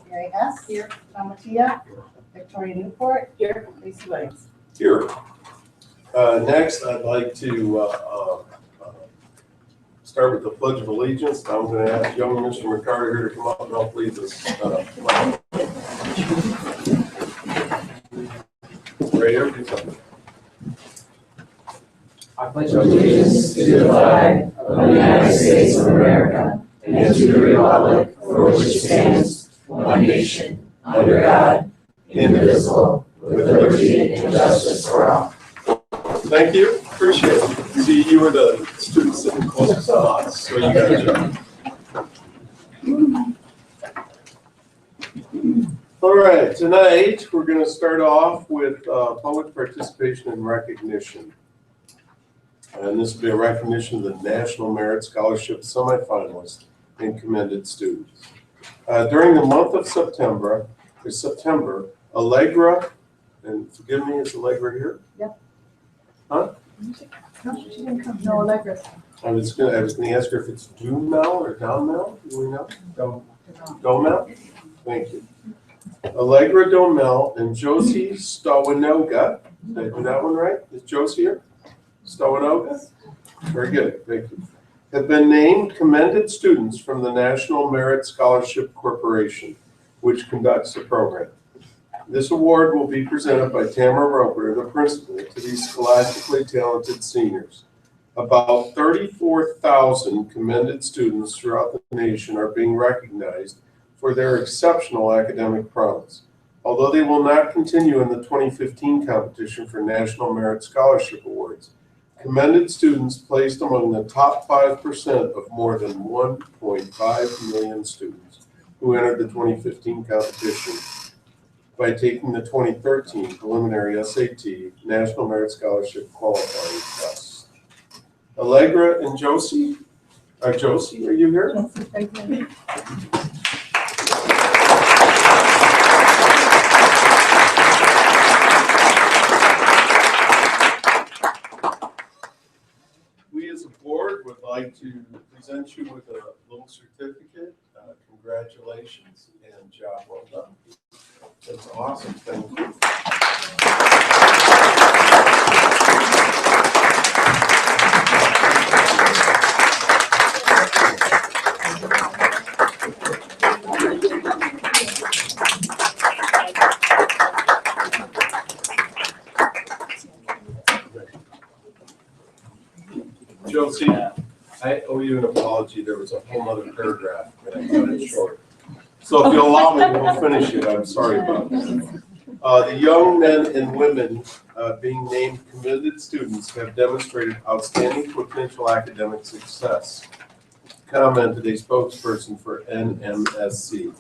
Mary Hess. Here. Tom Mattia. Victoria Newport. Here. Lacey Williams. Here. Next, I'd like to start with the Pledge of Allegiance. I'm going to ask young Mr. McCarter here to come up and help lead this flag. Right here, do something. I pledge allegiance to the flag of the United States of America and to the republic for which it stands, one nation, under God, indivisible, with liberty and justice for all. Thank you. Appreciate it. See, you were the student sitting closest to us, so you got a job. All right, tonight we're going to start off with public participation and recognition. And this will be a recognition of the National Merit Scholarship semifinalists and commended students. During the month of September, Allegra, and forgive me, is Allegra here? Yep. Huh? No, she didn't come. No, Allegra. I was gonna ask her if it's Dumel or Domel. Do we know? Domel. Thank you. Allegra Domel and Josie Stawanoga. Did I do that one right? Is Josie here? Stawanoga? Very good. Thank you. Have been named commended students from the National Merit Scholarship Corporation, which conducts the program. This award will be presented by Tamara Roper, the principal, to these scholastically talented seniors. About 34,000 commended students throughout the nation are being recognized for their exceptional academic prowess. Although they will not continue in the 2015 competition for National Merit Scholarship Awards, commended students placed among the top 5% of more than 1.5 million students who entered the 2015 competition by taking the 2013 preliminary SAT National Merit Scholarship qualifying test. Allegra and Josie, are you here? We as a board would like to present you with a little certificate. Congratulations and job well done. That's awesome. Thank you. Josie, I owe you an apology. There was a whole other paragraph and I cut it short. So if you'll allow me, we'll finish it. I'm sorry about that. The young men and women being named commended students have demonstrated outstanding potential academic success, commented a spokesperson for NMSC.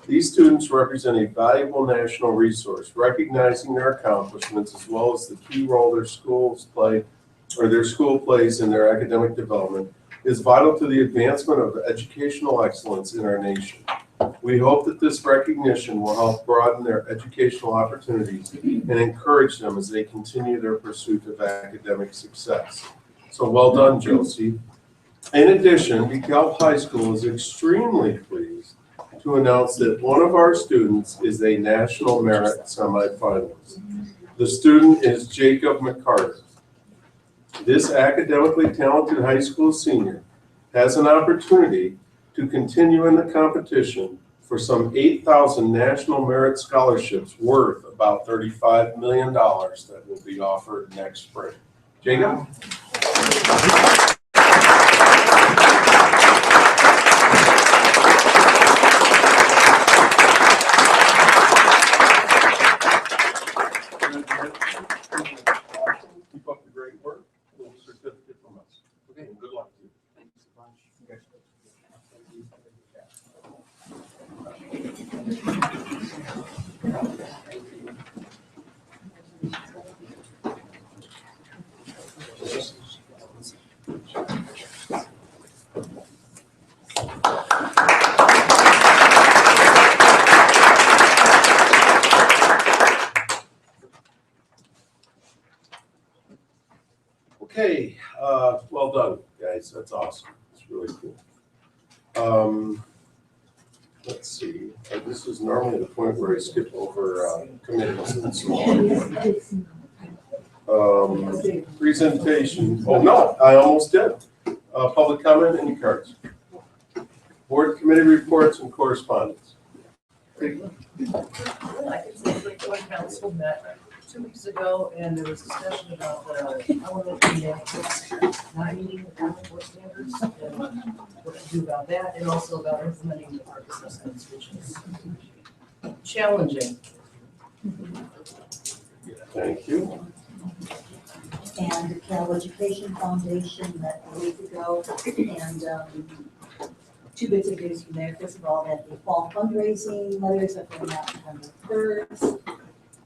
These students represent a valuable national resource, recognizing their accomplishments as well as the key role their schools play or their school plays in their academic development is vital to the advancement of educational excellence in our nation. We hope that this recognition will help broaden their educational opportunities and encourage them as they continue their pursuit of academic success. So well done, Josie. In addition, DeKalb High School is extremely pleased to announce that one of our students is a National Merit semifinalist. The student is Jacob McCarter. This academically talented high school senior has an opportunity to continue in the competition for some 8,000 National Merit Scholarships worth about $35 million that will be offered next spring. Jacob? Keep up the great work. A little certificate from us. Okay, good luck to you. Thanks a bunch. Okay. Okay, well done, guys. That's awesome. It's really cool. let's see, this is normally the point where I skip over committees and so on. Presentation, oh no, I almost did. Public comment, any cards? Board committee reports and correspondence. I can say the joint council met 2 weeks ago, and there was discussion about the elementary math not meeting the Common Core standards, and what to do about that, and also about implementing the park assessments, which is challenging. Thank you. And the DeKalb Education Foundation met a week ago, and two bits of news from there. First of all, that the fall fundraising letters are going out November 1st.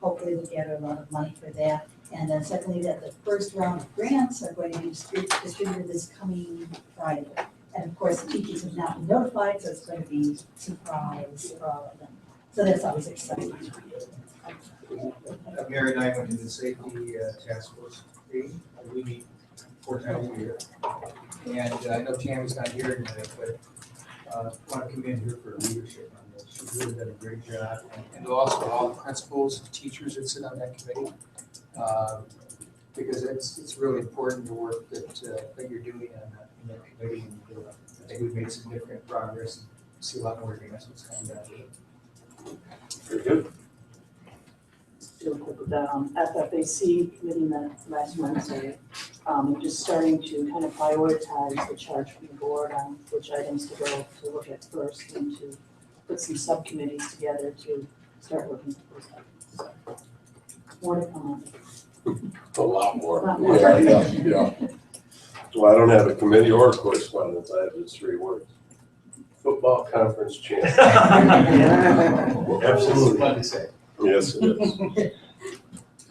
Hopefully we'll get a lot of money for that. And then secondly, that the first round of grants are going to be distributed this coming Friday. And of course, the teachers have not been notified, so it's going to be a surprise for all of them. So that's always exciting. Mary and I went to the safety task force meeting. We meet 4 times a year. And I know Tammy's not here tonight, but I want to commend her for leadership on this. She's really done a great job. And also all the principals and teachers that sit on that committee. Because it's really important the work that you're doing in that committee. And I think we've made significant progress and see a lot more advancements coming down. Very good. Real quick with the FFAC committee met last Wednesday. Just starting to kind of prioritize the charge from the board on which items to go to look at first and to put some subcommittees together to start looking at those items. So, more to come on. A lot more. A lot more. Yeah. Well, I don't have a committee or a correspondence. I have just 3 words. Football conference champion. Absolutely. Fun to say. Yes, it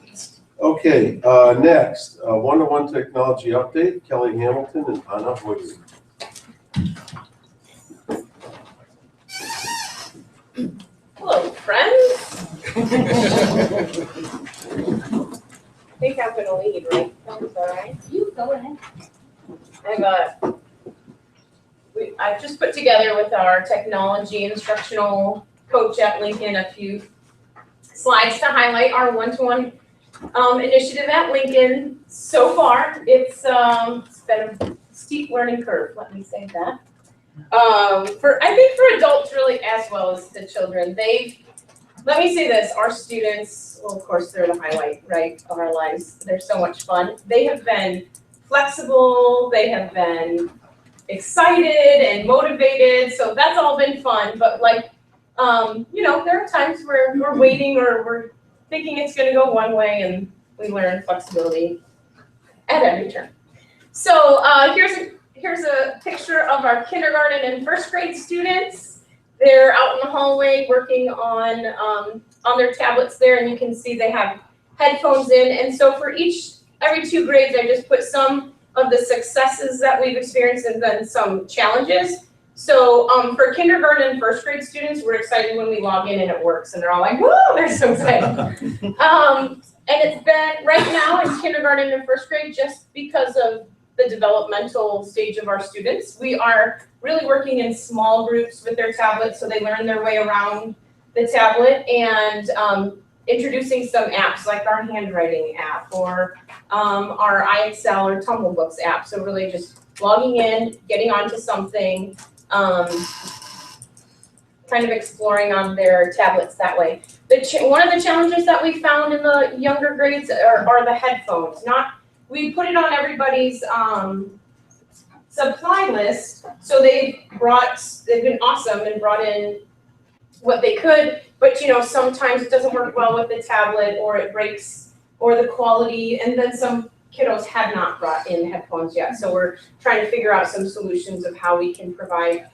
is. Okay, next, one-to-one technology update, Kelly Hamilton and Anna Woodley. Hello, friends. I think I'm gonna lead, right? That's all right. You go ahead. I've just put together with our technology instructional coach at Lincoln a few slides to highlight our one-to-one initiative at Lincoln. So far, it's been a steep learning curve, let me say that. I think for adults really as well as the children. Let me say this, our students, well, of course, they're the highlight, right, of our lives. They're so much fun. They have been flexible, they have been excited and motivated, so that's all been fun, but there are times where we're waiting or we're thinking it's gonna go one way and we learn flexibility at every turn. So here's a picture of our kindergarten and first grade students. They're out in the hallway working on their tablets there, and you can see they have headphones in. And so for every 2 grades, I just put some of the successes that we've experienced and then some challenges. So for kindergarten and first grade students, we're excited when we log in and it works, and they're all like, whoa, they're so excited. And it's been right now in kindergarten and first grade, just because of the developmental stage of our students, we are really working in small groups with their tablets so they learn their way around the tablet, and introducing some apps like our handwriting app or our iExcel or Tumblebooks app. So really just logging in, getting onto something, kind of exploring on their tablets that way. One of the challenges that we found in the younger grades are the headphones. We put it on everybody's supply list, so they've been awesome and brought in what they could, but sometimes it doesn't work well with the tablet, or it breaks, or the quality, and then some kiddos have not brought in headphones yet. So we're trying to figure out some solutions of how we can provide,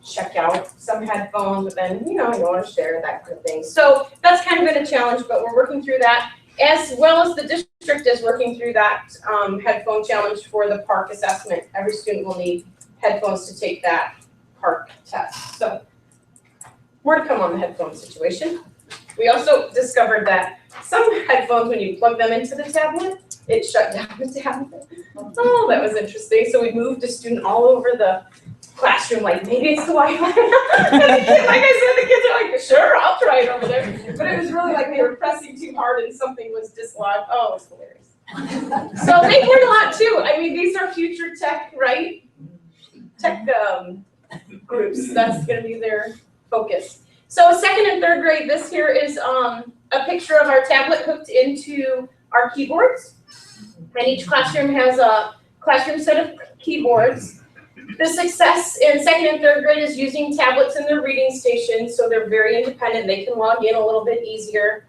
check out some headphones, but then, you want to share that kind of thing. So that's kind of been a challenge, but we're working through that, as well as the district is working through that headphone challenge for the park assessment. Every student will need headphones to take that park test. So more to come on the headphone situation. We also discovered that some headphones, when you plug them into the tablet, it shut down the tablet. Oh, that was interesting. So we moved a student all over the classroom, like, maybe it's the Wi-Fi. Like I said, the kids are like, sure, I'll try it over there. But it was really like they were pressing too hard and something was dislodged. Oh, it was hilarious. So they learn a lot too. I mean, these are future tech, right? Tech groups, that's gonna be their focus. So second and third grade, this here is a picture of our tablet hooked into our keyboards. And each classroom has a classroom set of keyboards. The success in second and third grade is using tablets in their reading stations, so they're very independent. They can log in a little bit easier.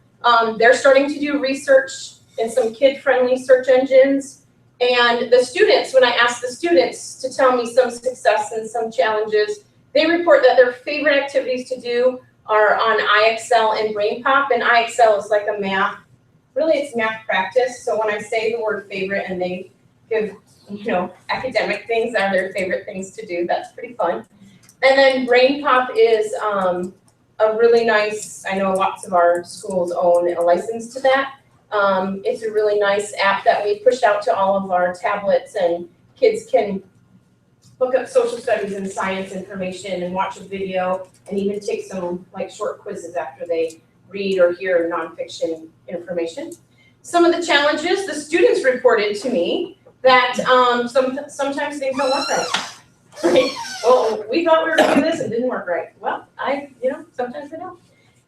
They're starting to do research in some kid-friendly search engines. And the students, when I asked the students to tell me some success and some challenges, they report that their favorite activities to do are on IXL and BrainPop. And IXL is like a math, really it's math practice. So when I say the word favorite and they give, you know, academic things that are their favorite things to do, that's pretty fun. And then BrainPop is a really nice, I know lots of our schools own a license to that. It's a really nice app that we push out to all of our tablets, and kids can look up social studies and science information and watch a video and even take some like short quizzes after they read or hear nonfiction information. Some of the challenges the students reported to me that sometimes things don't work right. Well, we thought we were doing this and it didn't work right. Well, sometimes they don't.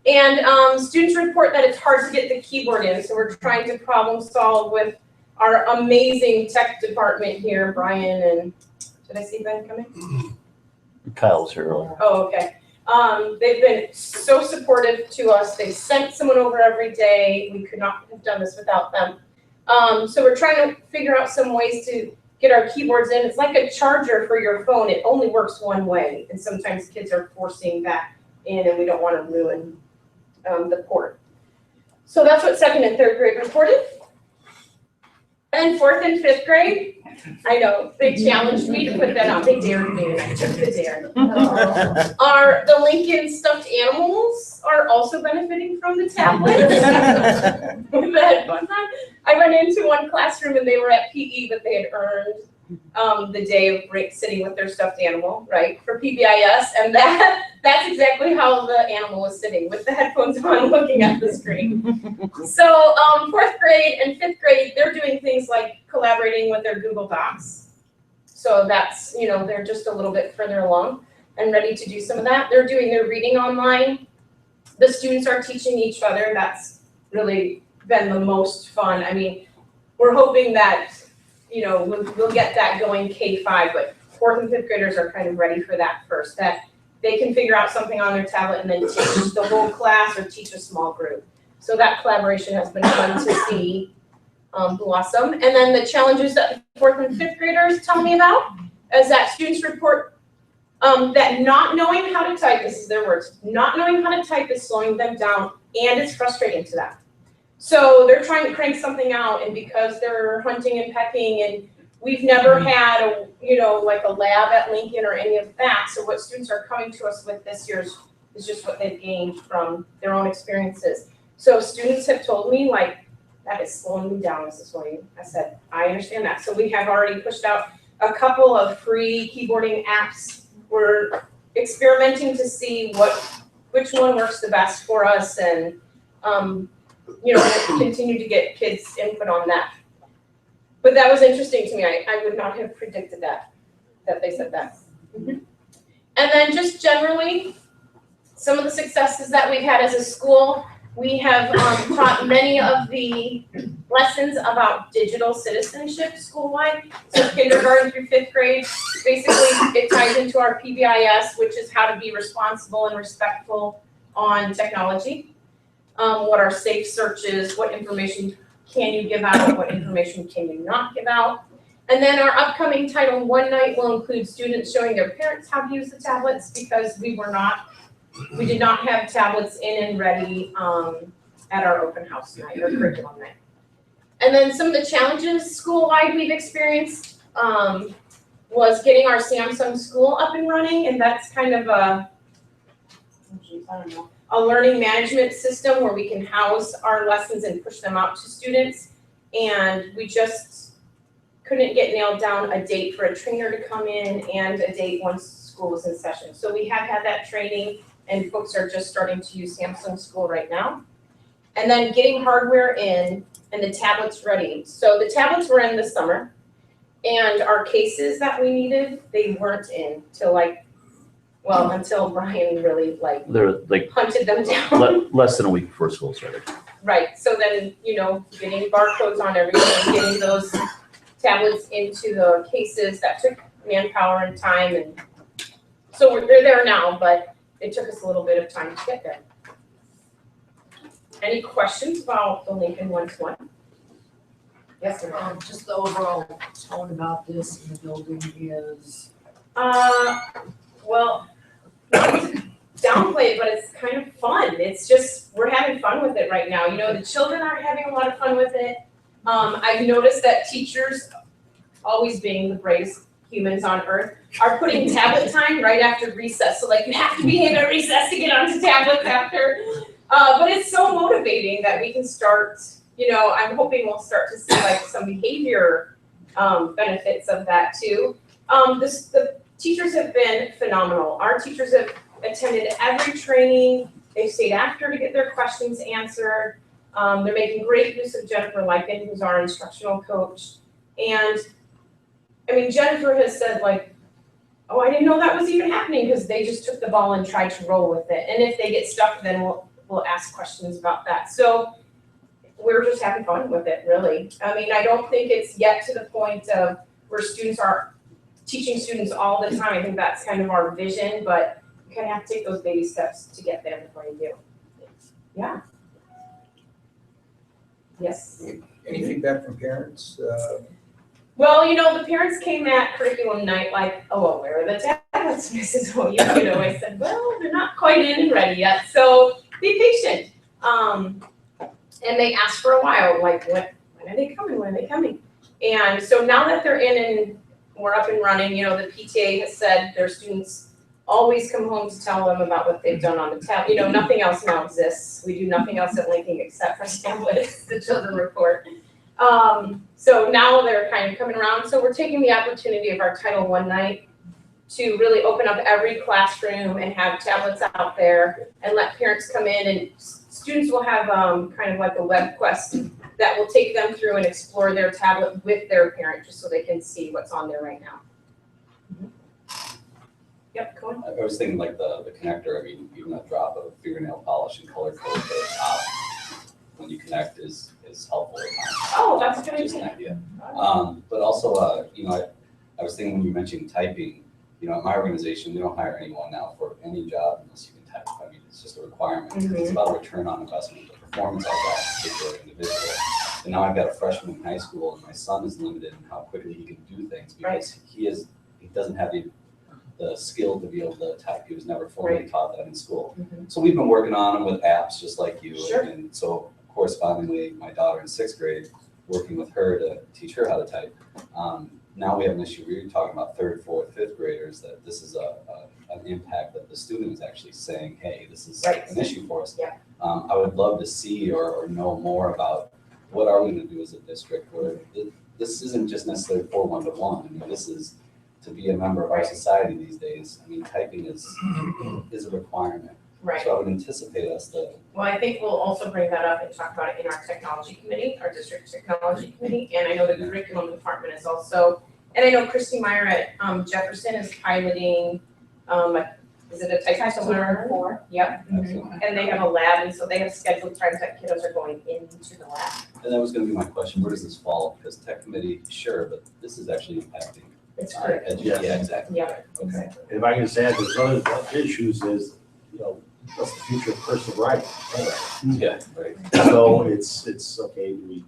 And students report that it's hard to get the keyboard in, so we're trying to problem solve with our amazing tech department here, Brian and, did I see Ben coming? Kyle's here. Oh, okay. They've been so supportive to us. They sent someone over every day. We could not have done this without them. So we're trying to figure out some ways to get our keyboards in. It's like a charger for your phone. It only works one way, and sometimes kids are forcing that in, and we don't want to ruin the port. So that's what second and third grade reported. And fourth and fifth grade, I know, they challenged me to put that on. They dared me, and I took the dare. The Lincoln stuffed animals are also benefiting from the tablets. I went into one classroom and they were at PE, but they had earned the day of break sitting with their stuffed animal, right, for PBIS, and that's exactly how the animal was sitting, with the headphones on, looking at the screen. So fourth grade and fifth grade, they're doing things like collaborating with their Google Docs. So that's, they're just a little bit further along and ready to do some of that. They're doing their reading online. The students are teaching each other. That's really been the most fun. I mean, we're hoping that we'll get that going K-5, but fourth and fifth graders are kind of ready for that first, that they can figure out something on their tablet and then teach the whole class or teach a small group. So that collaboration has been fun to see blossom. And then the challenges that the fourth and fifth graders tell me about is that students report that not knowing how to type, this is their words, not knowing how to type is slowing them down, and it's frustrating to them. So they're trying to crank something out, and because they're hunting and pecking, and we've never had like a lab at Lincoln or any of that. So what students are coming to us with this year is just what they've gained from their own experiences. So students have told me, like, that is slowing me down, Mrs. Williams. I said, I understand that. So we have already pushed out a couple of free keyboarding apps. We're experimenting to see which one works the best for us, and continue to get kids' input on that. But that was interesting to me. I would not have predicted that they said that. Mm-hmm. And then just generally, some of the successes that we've had as a school, we have taught many of the lessons about digital citizenship school-wide. So kindergarten through fifth grade, basically it ties into our PBIS, which is how to be responsible and respectful on technology. What are safe searches, what information can you give out, what information can you not give out. And then our upcoming Title I night will include students showing their parents how to use the tablets, because we did not have tablets in and ready at our open house night or curriculum night. And then some of the challenges school-wide we've experienced was getting our Samsung school up and running, and that's kind of a learning management system where we can house our lessons and push them out to students. And we just couldn't get nailed down a date for a trainer to come in and a date once school was in session. So we have had that training and folks are just starting to use Samsung School right now. And then getting hardware in and the tablets ready. So the tablets were in this summer and our cases that we needed, they weren't in till until Brian really They're like hunted them down. less than a week before school started. Right, so then, getting barcodes on everything, getting those tablets into the cases, that took manpower and time, and so they're there now, but it took us a little bit of time to get there. Any questions about the Lincoln 1-to-1? Yes, sir. Just the overall tone about this in the building is, Well, not to downplay it, but it's kind of fun. It's just, we're having fun with it right now. The children are having a lot of fun with it. I've noticed that teachers, always being the bravest humans on earth, are putting tablet time right after recess. So you have to be in a recess to get onto tablets after. But it's so motivating that we can start, I'm hoping we'll start to see some behavior benefits of that too. The teachers have been phenomenal. Our teachers have attended every training. They've stayed after to get their questions answered. They're making great use of Jennifer Lycan, who's our instructional coach. And Jennifer has said oh, I didn't know that was even happening, because they just took the ball and tried to roll with it. And if they get stuck, then we'll ask questions about that. So we're just having fun with it, really. I don't think it's yet to the point of where students are teaching students all the time. I think that's kind of our vision, but you kind of have to take those baby steps to get there before you do. Yeah. Yes. Any feedback from parents? Well, the parents came at curriculum night oh, well, where are the tablets, Mrs. O'Yu? I said, well, they're not quite in and ready yet, so be patient. And they asked for a while, when are they coming? When are they coming? And so now that they're in and we're up and running, the PTA has said their students always come home to tell them about what they've done on the tablet. Nothing else now exists. We do nothing else at Lincoln except for tablets, the children report. So now they're kind of coming around. So we're taking the opportunity of our Title I night to really open up every classroom and have tablets out there and let parents come in, and students will have kind of like a web quest that will take them through and explore their tablet with their parent, just so they can see what's on there right now. Yep, go on. I was thinking the connector, even a drop of fingernail polish and color code at the top when you connect is helpful. Oh, that's a good Just an idea. idea. But also, I was thinking when you mentioned typing, at my organization, we don't hire anyone now for any job unless you can type. It's just a requirement. It's about a return on investment, the performance of that particular individual. And now I've got a freshman in high school, and my son is limited in how quickly he can do things because he doesn't have the skill to be able to type. He was never formally taught that in school. So we've been working on him with apps just like you. Sure. And so correspondingly, my daughter in 6th grade, working with her to teach her how to type. Now we have an issue. We were talking about 3rd, 4th, 5th graders, that this is an impact that the student is actually saying, hey, this is an issue for us. Yeah. I would love to see or know more about what are we going to do as a district where this isn't just necessarily for one-to-one. This is to be a member of our society these days. Typing is a requirement. Right. So I would anticipate us to. Well, I think we'll also bring that up and talk about it in our technology committee, our district technology committee. And I know the curriculum department is also, and I know Christy Meyer at Jefferson is piloting, is it a type to learn? 4. Yep. Excellent. And they have a lab, and so they have scheduled times that kiddos are going into the lab. And that was going to be my question. Where does this fall? Because tech committee, sure, but this is actually impacting. It's correct. Yeah, exactly. Yeah. Okay. If I can say, there's other issues is, what's the future of personal writing? Yeah, right. So it's okay, we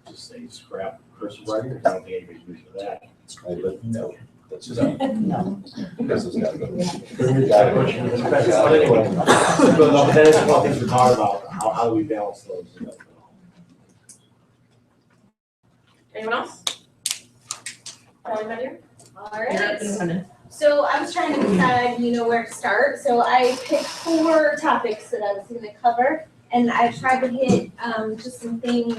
just say scrap cursive writing, I don't think anybody's used for that. Right, but no, that's just. No. This has got to go. But anyway, but that is one thing to talk about, how do we balance those? Anyone else? Anybody here? All You're up and right. running. So I was trying to decide, where to start. So I picked 4 topics that I was going to cover, and I tried to hit just some things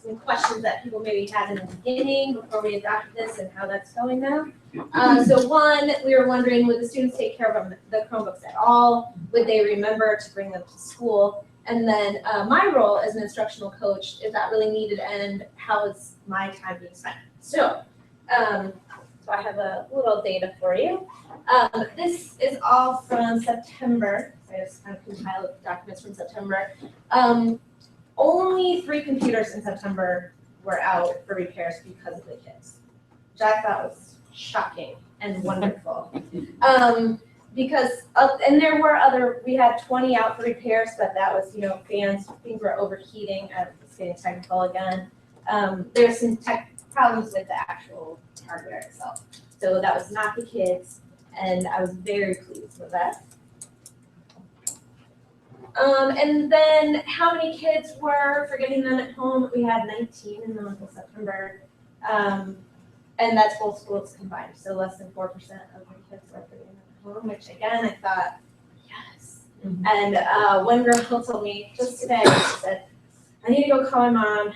some questions that people maybe had in the beginning before we adopted this and how that's going now. So one, we were wondering, would the students take care of the Chromebooks at all? Would they remember to bring them to school? And then my role as an instructional coach, is that really needed, and how is my time being spent? So, so I have a little data for you. This is all from September. So I just kind of compiled documents from September. Only 3 computers in September were out for repairs because of the kids, which I thought was shocking and wonderful. Because, and there were we had 20 out for repairs, but that was, fans, things were overheating. It's getting technical again. There's some tech problems with the actual hardware itself. So that was not the kids, and I was very pleased with that. And then how many kids were forgetting them at home? We had 19 in the month of September. And that's both schools combined. So less than 4% of the kids were forgetting them at home, which again, I thought, yes. Mm-hmm. And one girl told me just today, she said, I need to go call my mom. I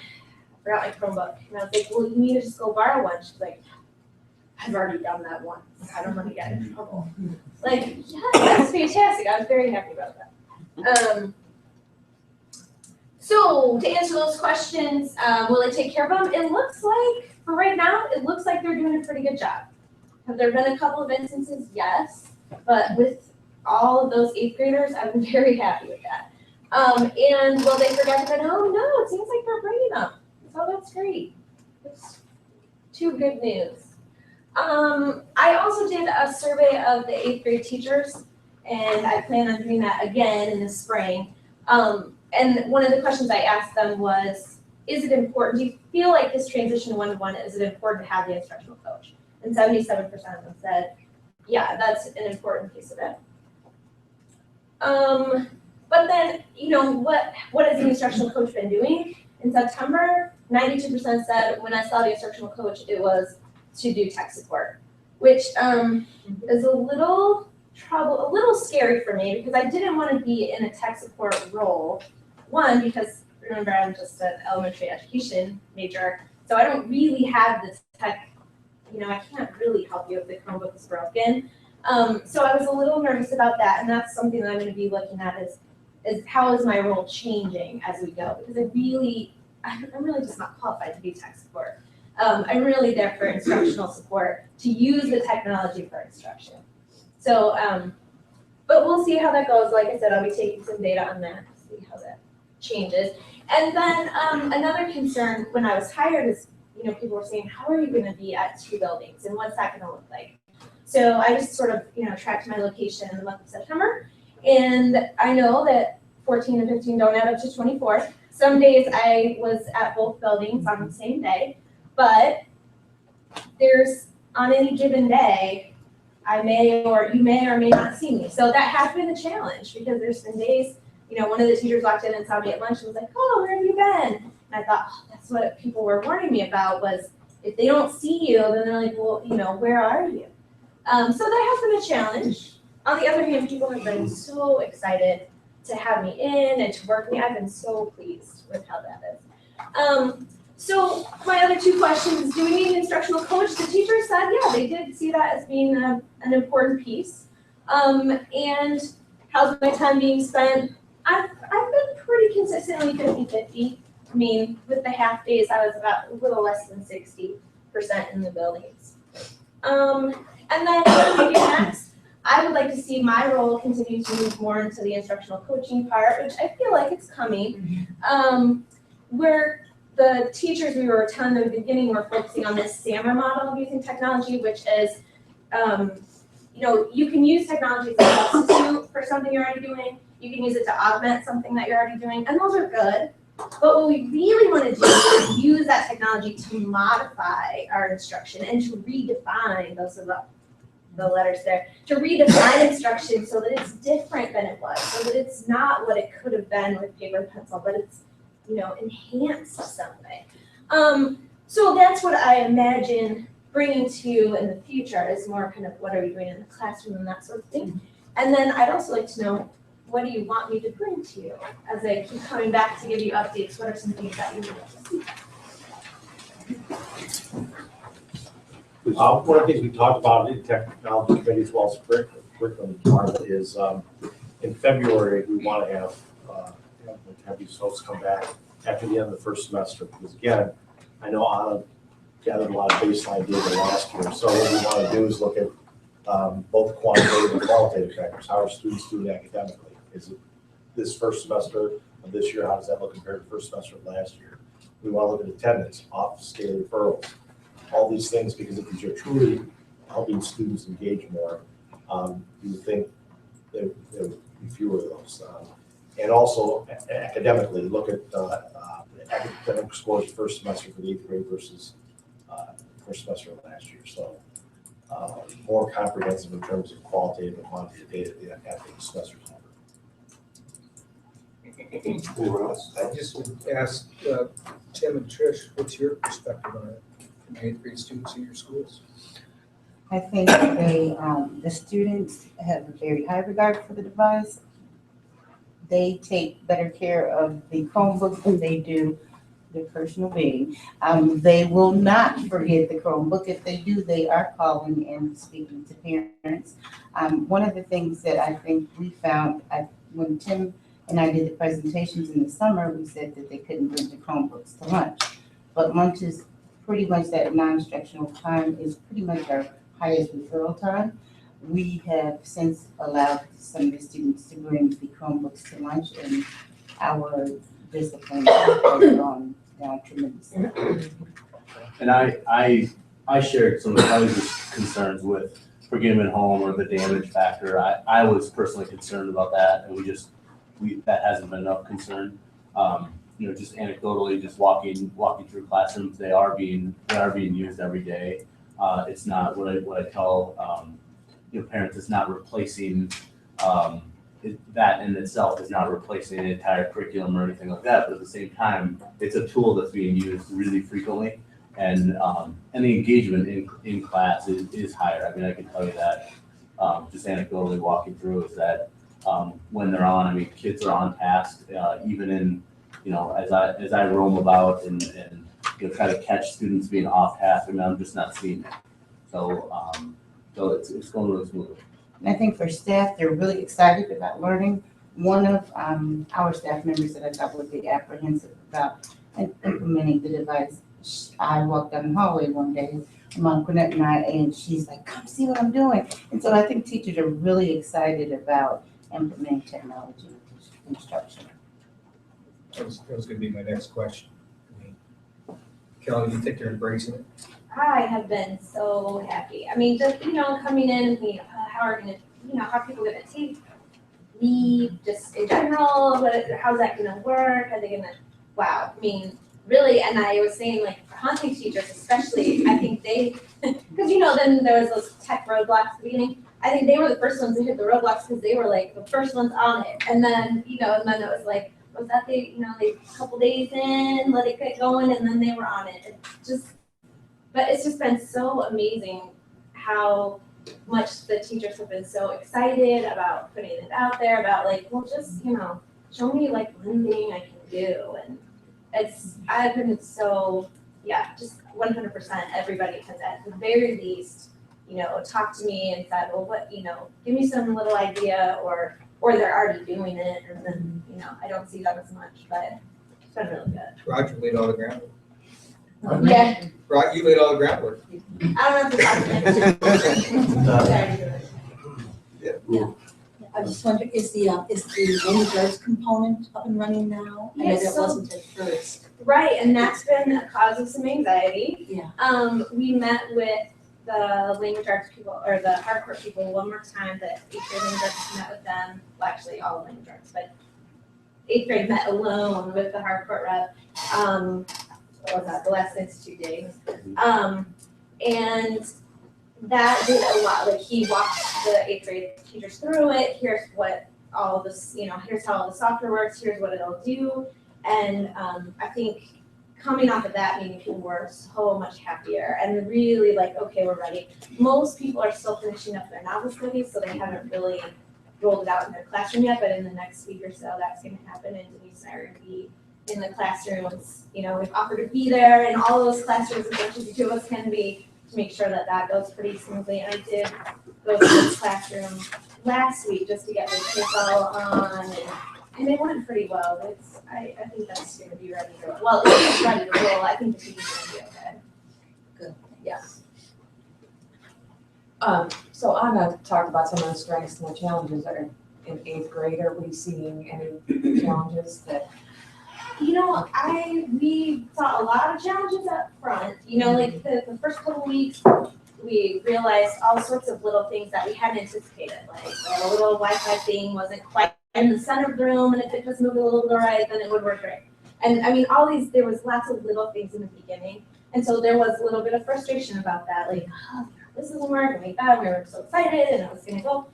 forgot my Chromebook. And I was like, well, you need to just go borrow one. She's like, I've already done that once. I don't want to get in trouble. Like, yeah, that's fantastic. I was very happy about that. So to answer those questions, will I take care of them? It looks like, for right now, it looks like they're doing a pretty good job. Have there been a couple of instances? Yes. But with all of those 8th graders, I'm very happy with that. And will they forget them at home? No, it seems like they're bringing them. So that's great. That's 2 good news. I also did a survey of the 8th grade teachers, and I plan on doing that again in the spring. And one of the questions I asked them was, is it important, do you feel like this transition to one-to-one, is it important to have the instructional coach? And 77% of them said, yeah, that's an important piece of it. But then, what has the instructional coach been doing? In September, 92% said when I saw the instructional coach, it was to do tech support, which is a little scary for me, because I didn't want to be in a tech support role. One, because remember, I'm just an elementary education major, so I don't really have the tech, I can't really help you if the Chromebook is broken. So I was a little nervous about that, and that's something that I'm going to be looking at is how is my role changing as we go, because I'm really just not qualified to be tech support. I'm really there for instructional support, to use the technology for instruction. So, but we'll see how that goes. Like I said, I'll be taking some data on that to see how that changes. And then another concern when I was hired is, people were saying, how are you going to be at 2 buildings, and what's that going to look like? So I just sort of, tracked my location in the month of September, and I know that 14 and 15 don't add up to 24. Some days I was at both buildings on the same day, but on any given day, you may or may not see me. So that has been a challenge, because there's been days, one of the teachers walked in and saw me at lunch and was like, oh, where have you been? And I thought, oh, that's what people were warning me about, was if they don't see you, then they're like, well, where are you? So that has been a challenge. On the other hand, people have been so excited to have me in and to work with me. I've been so pleased with how that is. So my other 2 questions, do we need an instructional coach? The teachers said, yeah, they did see that as being an important piece. And how's my time being spent? I've been pretty consistently 50-50. I mean, with the half days, I was about a little less than 60% in the buildings. And then what do we do next? I would like to see my role continue to move more into the instructional coaching part, which I feel like it's coming. Where the teachers we were telling them at the beginning were focusing on this SAMR model of using technology, which is, you can use technology as a substitute for something you're already doing. You can use it to augment something that you're already doing, and those are good. But what we really want to do is use that technology to modify our instruction and to redefine, those are the letters there, to redefine instruction so that it's different than it was, so that it's not what it could have been with paper and pencil, but it's enhanced some way. So that's what I imagine bringing to you in the future, is more kind of what are we doing in the classroom and that sort of thing. And then I'd also like to know, what do you want me to bring to you as I keep coming back to give you updates? What are some things that you would like to see? One of the things we talked about in technology committee as well as curriculum department is in February, we want to have these folks come back after the end of the first semester. Because again, I know Anna gathered a lot of baseline data last year. So what we want to do is look at both quantitative and qualitative factors. How are students doing academically? Is it this first semester of this year? How does that look compared to the first semester of last year? We want to look at attendance, off-scale referrals, all these things, because if you're truly helping students engage more, you would think there would be fewer of those. And also academically, look at academic scores first semester for the 8th grade versus first semester of last year. So more comprehensive in terms of qualitative and quantitative data after the semester's over. Anyone else? I just would ask Tim and Trish, what's your perspective on it, from 8th grade students in your schools? I think the students have a very high regard for the device. They take better care of the Chromebook than they do their personal being. They will not forget the Chromebook. If they do, they are calling and speaking to parents. One of the things that I think we found, when Tim and I did the presentations in the summer, we said that they couldn't bring the Chromebooks to lunch. But lunch is pretty much that non-instructional time is pretty much our highest referral time. We have since allowed some of the students to bring the Chromebooks to lunch, and our discipline has gone down tremendously. And I shared some of Kelly's concerns with forgetting at home or the damage factor. I was personally concerned about that, and that hasn't been enough concern. Just anecdotally, just walking through classrooms, they are being used every day. It's not what I tell parents. It's not replacing that in itself is not replacing an entire curriculum or anything like that. But at the same time, it's a tool that's being used really frequently, and the engagement in class is higher. I mean, I can tell you that just anecdotally walking through is that when they're on, I mean, kids are on task, even in as I roam about and try to catch students being off task. I mean, I'm just not seeing it. So it's going really smoothly. And I think for staff, they're really excited about learning. One of our staff members that I thought would be apprehensive about implementing the device, I walked down the hallway one day, Mom Quinette and I, and she's like, "Come see what I'm doing." And so I think teachers are really excited about implementing technology in instruction. That was going to be my next question. Kelly, do you think they're embracing it? I have been so happy. I mean, just, coming in and thinking, how are people gonna take leave just in general? How's that gonna work? Are they gonna, wow, I mean, really, and I was saying, like, for hunting teachers especially, I think they, because, then there was those tech roadblocks at the beginning. I think they were the first ones to hit the roadblocks because they were, like, the first ones on it. And then, and then it was like, was that they a couple days in, let it get going, and then they were on it. But it's just been so amazing how much the teachers have been so excited about putting it out there, about like, well, just, show me like one thing I can do. And I've been so, just 100% everybody has at the very least, talked to me and said, well, what, give me some little idea, or they're already doing it. And then, I don't see them as much, but it's been really good. Roger laid all the groundwork. Yeah. Right, you laid all the groundwork. I don't know if Yeah. I was wondering, is the language arts component up and running now? I know Yes, that so- wasn't at first. Right, and that's been a cause of some anxiety. Yeah. We met with the language arts people, or the hardcore people, one more time. The 8th grade language arts met with them. Well, actually, all language arts, but 8th grade met alone with the hardcore rep. What was that? The last institute days. And that did a lot. Like, he walked the 8th grade teachers through it. Here's what all this, here's how all the software works. Here's what it'll do. And I think coming off of that meeting, people were so much happier and really like, okay, we're ready. Most people are still finishing up their novel studies, so they haven't really rolled it out in their classroom yet, but in the next week or so, that's going to happen, and Denise and I are going to be in the classrooms. You know, we've offered to be there in all those classrooms as much as the two of us can be to make sure that that goes pretty smoothly. And I did go to this classroom last week just to get the kids all on, and it went pretty well. I think that's gonna be ready to roll. Well, it's ready to roll. I think the team's gonna be okay. Good. Yeah. So Anna talked about some of the strengths and the challenges that are in eighth grade. Are we seeing any challenges that? You know, we saw a lot of challenges up front. You know, like the first couple weeks, we realized all sorts of little things that we hadn't anticipated. Like the little Wi-Fi thing wasn't quite in the center of the room, and if it just moved a little to the right, then it would work great. And I mean, there was lots of little things in the beginning. And so there was a little bit of frustration about that. Like, oh, this doesn't work, and we were so excited, and it was gonna go.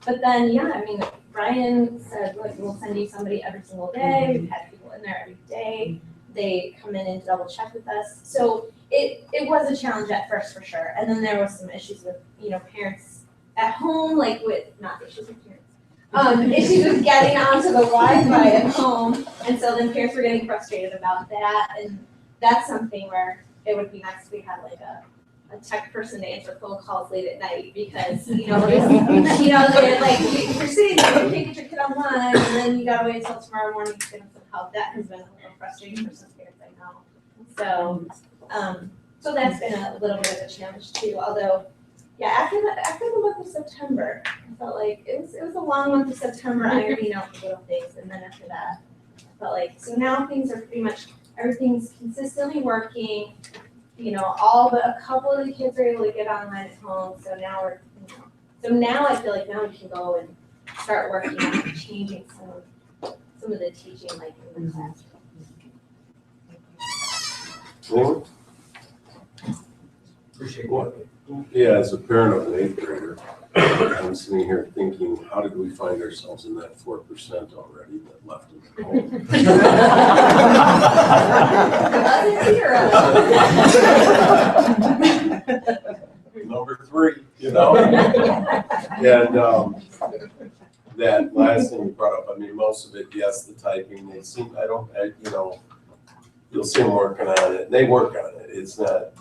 But then, yeah, I mean, Brian said, look, we'll send you somebody every single day. We've had people in there every day. They come in and double check with us. So it was a challenge at first for sure. And then there was some issues with, you know, parents at home, like not issues with parents, issues with getting onto the Wi-Fi at home. And so then parents were getting frustrated about that. And that's something where it would be nice if we had like a tech person to answer phone calls late at night because, you know, they're like, you're sitting there, you can't get your kid online, and then you gotta wait until tomorrow morning to get them some help. That has been a little frustrating for some parents, I know. So that's been a little bit of a challenge too, although, yeah, after the month of September, I felt like it was a long month of September ironing out the little things, and then after that, I felt like, so now things are pretty much, everything's consistently working. You know, a couple of the kids are able to get online at home, so now I feel like now we can go and start working on changing some of the teaching, like in the classroom. Well, Appreciate What? it. yeah, as a parent of an eighth grader, I'm sitting here thinking, how did we find ourselves in that 4% already that left them at home? Number 3, you know? And that last thing you brought up, I mean, most of it, yes, the typing, you'll see them working on it, and they work on it. It's not,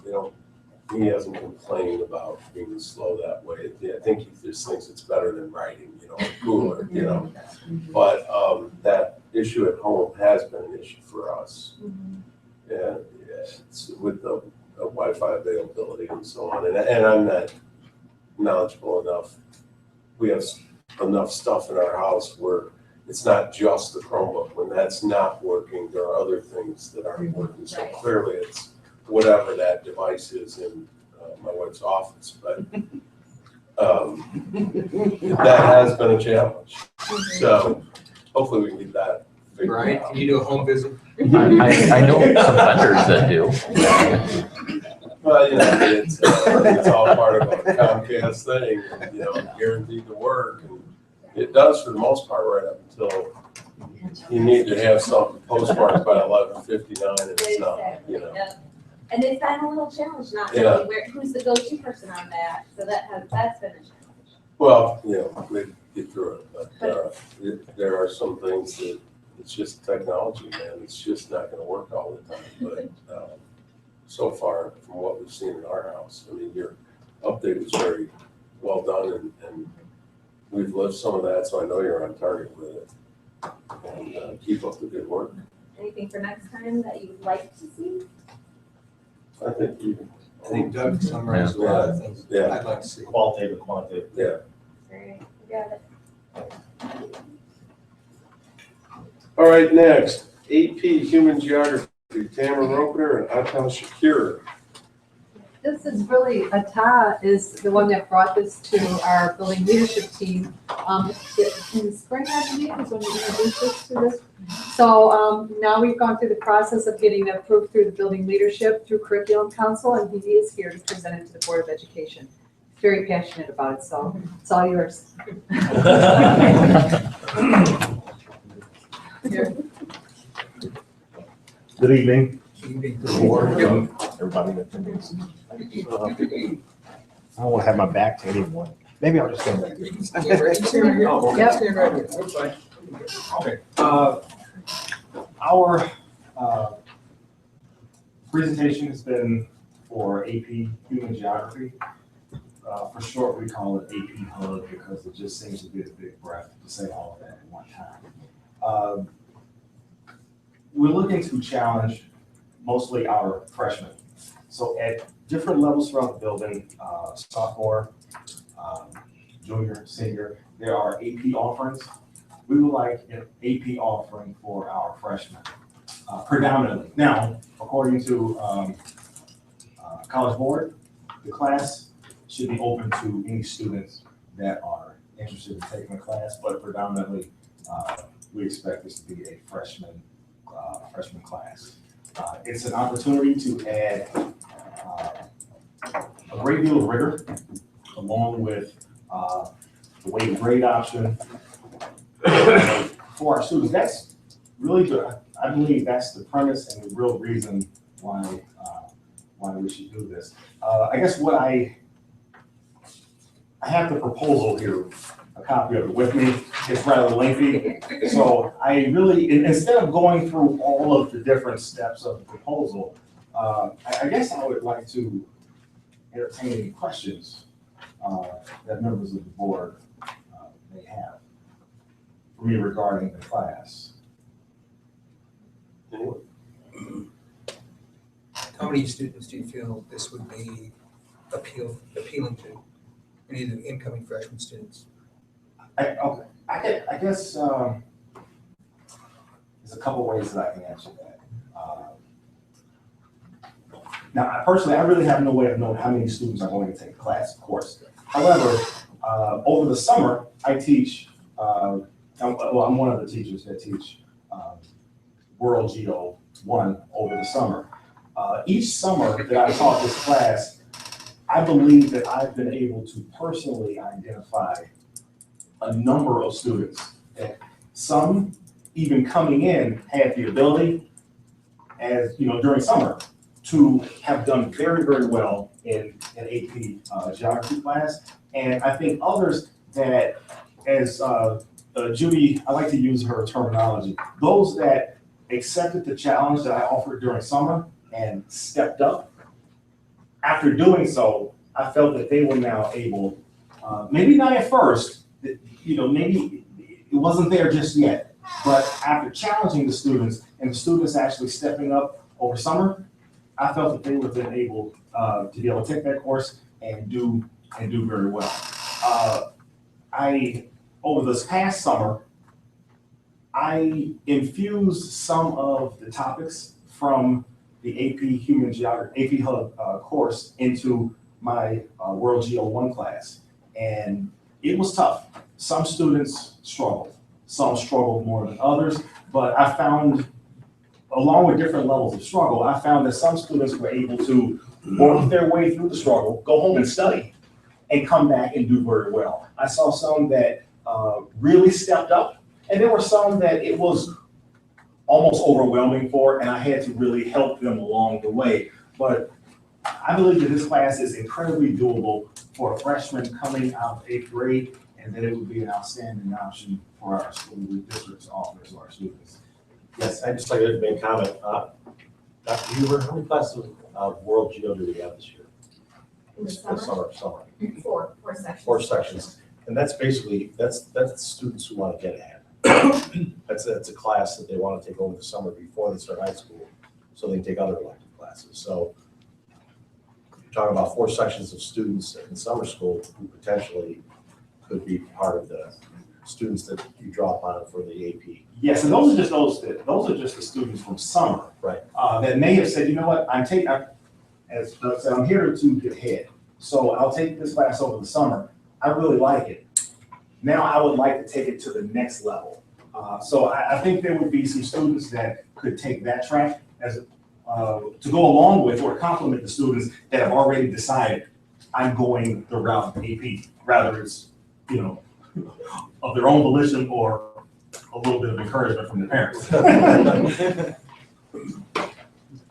he hasn't complained about being slow that way. I think he just thinks it's better than writing, cooler, But that issue at home has been an issue for us. And it's with the Wi-Fi availability and so on. And I'm not knowledgeable enough. We have enough stuff in our house where it's not just the Chromebook. When that's not working, there are other things that aren't working. So clearly it's whatever that device is in my wife's office, but that has been a challenge. So hopefully we can get that figured Brian, out. can you do a home visit? I know some vendors that do. Well, it's all part of a Comcast thing, and, guaranteed to work, and it does for the most part right up until you need to have something postmarked by 11:59, and it's not, Yeah. And it's been a little challenge, not knowing who's the go-to person on that, so that's been a challenge. Well, we get through it, but there are some things that it's just technology, man. It's just not going to work all the time. But so far, from what we've seen in our house, I mean, your update was very well done, and we've lived some of that, so I know you're on target with it. And keep up the good work. Anything for next time that you would like to see? I think Doug summarized a lot of things I'd like to see. Qualitative, quantitative. Yeah. Alright, you got it. All right, next, AP Human Geography, Tamara Roper and Atal Shakir. This is really, Ata is the one that brought this to our building leadership team. In the spring, I believe, is when we introduced this to this. So now we've gone through the process of getting it approved through the building leadership, through curriculum council, and he is here to present it to the Board of Education. Very passionate about it, so it's all yours. Here. Good evening. Everybody that attends. I don't want to have my back to anyone. Maybe I'll just stand right here. Stand right here. Oh, okay. Yep. Stand right here. That's fine. Okay. Our presentation has been for AP Human Geography. For short, we call it AP Hub because it just seems to be a big breath to say all of that at one time. We're looking to challenge mostly our freshmen. So at different levels throughout the building, sophomore, junior, senior, there are AP offerings. We would like an AP offering for our freshmen, predominantly. Now, according to College Board, the class should be open to any students that are interested in taking the class, but predominantly, we expect this to be a freshman class. It's an opportunity to add a great deal of rigor, along with the weighted grade option for our students. That's really good. I believe that's the premise and the real reason why we should do this. I guess what I have the proposal here, a copy of it with me. It's rather lengthy. So I really, instead of going through all of the different steps of the proposal, I guess I would like to entertain any questions that members of the board may have for me regarding the class. Anyone? How many students do you feel this would be appealing to? Any of the incoming freshman students? I guess there's a couple ways that I can answer that. Now, personally, I really have no way of knowing how many students are going to take the class, of course. However, over the summer, I teach, I'm one of the teachers that teach World Geo 1 over the summer. Each summer that I taught this class, I believe that I've been able to personally identify a number of students that some even coming in had the ability, as you know, during summer, to have done very, very well in an AP geography class. And I think others that, as Judy, I like to use her terminology, those that accepted the challenge that I offered during summer and stepped up, after doing so, I felt that they were now able, maybe not at first, maybe it wasn't there just yet, but after challenging the students and the students actually stepping up over summer, I felt that they would have been able to be able to take that course and do very well. Over this past summer, I infused some of the topics from the AP Human Geography, AP Hub course into my World Geo 1 class. And it was tough. Some students struggled. Some struggled more than others, but I found, along with different levels of struggle, I found that some students were able to work their way through the struggle, go home and study, and come back and do very well. I saw some that really stepped up, and there were some that it was almost overwhelming for, and I had to really help them along the way. But I believe that this class is incredibly doable for a freshman coming out of 8th grade, and that it would be an outstanding option for our school district to offer to our students. Yes, I'd just like to make a comment. Dr. Huber, how many classes of World Geo do we have this year? In the Summer. Four sections. 4 sections. And that's basically, that's students who want to get ahead. That's a class that they want to take over the summer before they start high school, so they can take other elective classes. So you're talking about 4 sections of students in summer school who potentially could be part of the students that you drop on for the AP. Yes, and those are just the students from summer, right? That may have said, you know what, as Doug said, I'm here to get ahead. So I'll take this class over the summer. I really like it. Now I would like to take it to the next level. So I think there would be some students that could take that track as to go along with or complement the students that have already decided I'm going the route of AP, rather it's, of their own volition or a little bit of encouragement from the parents.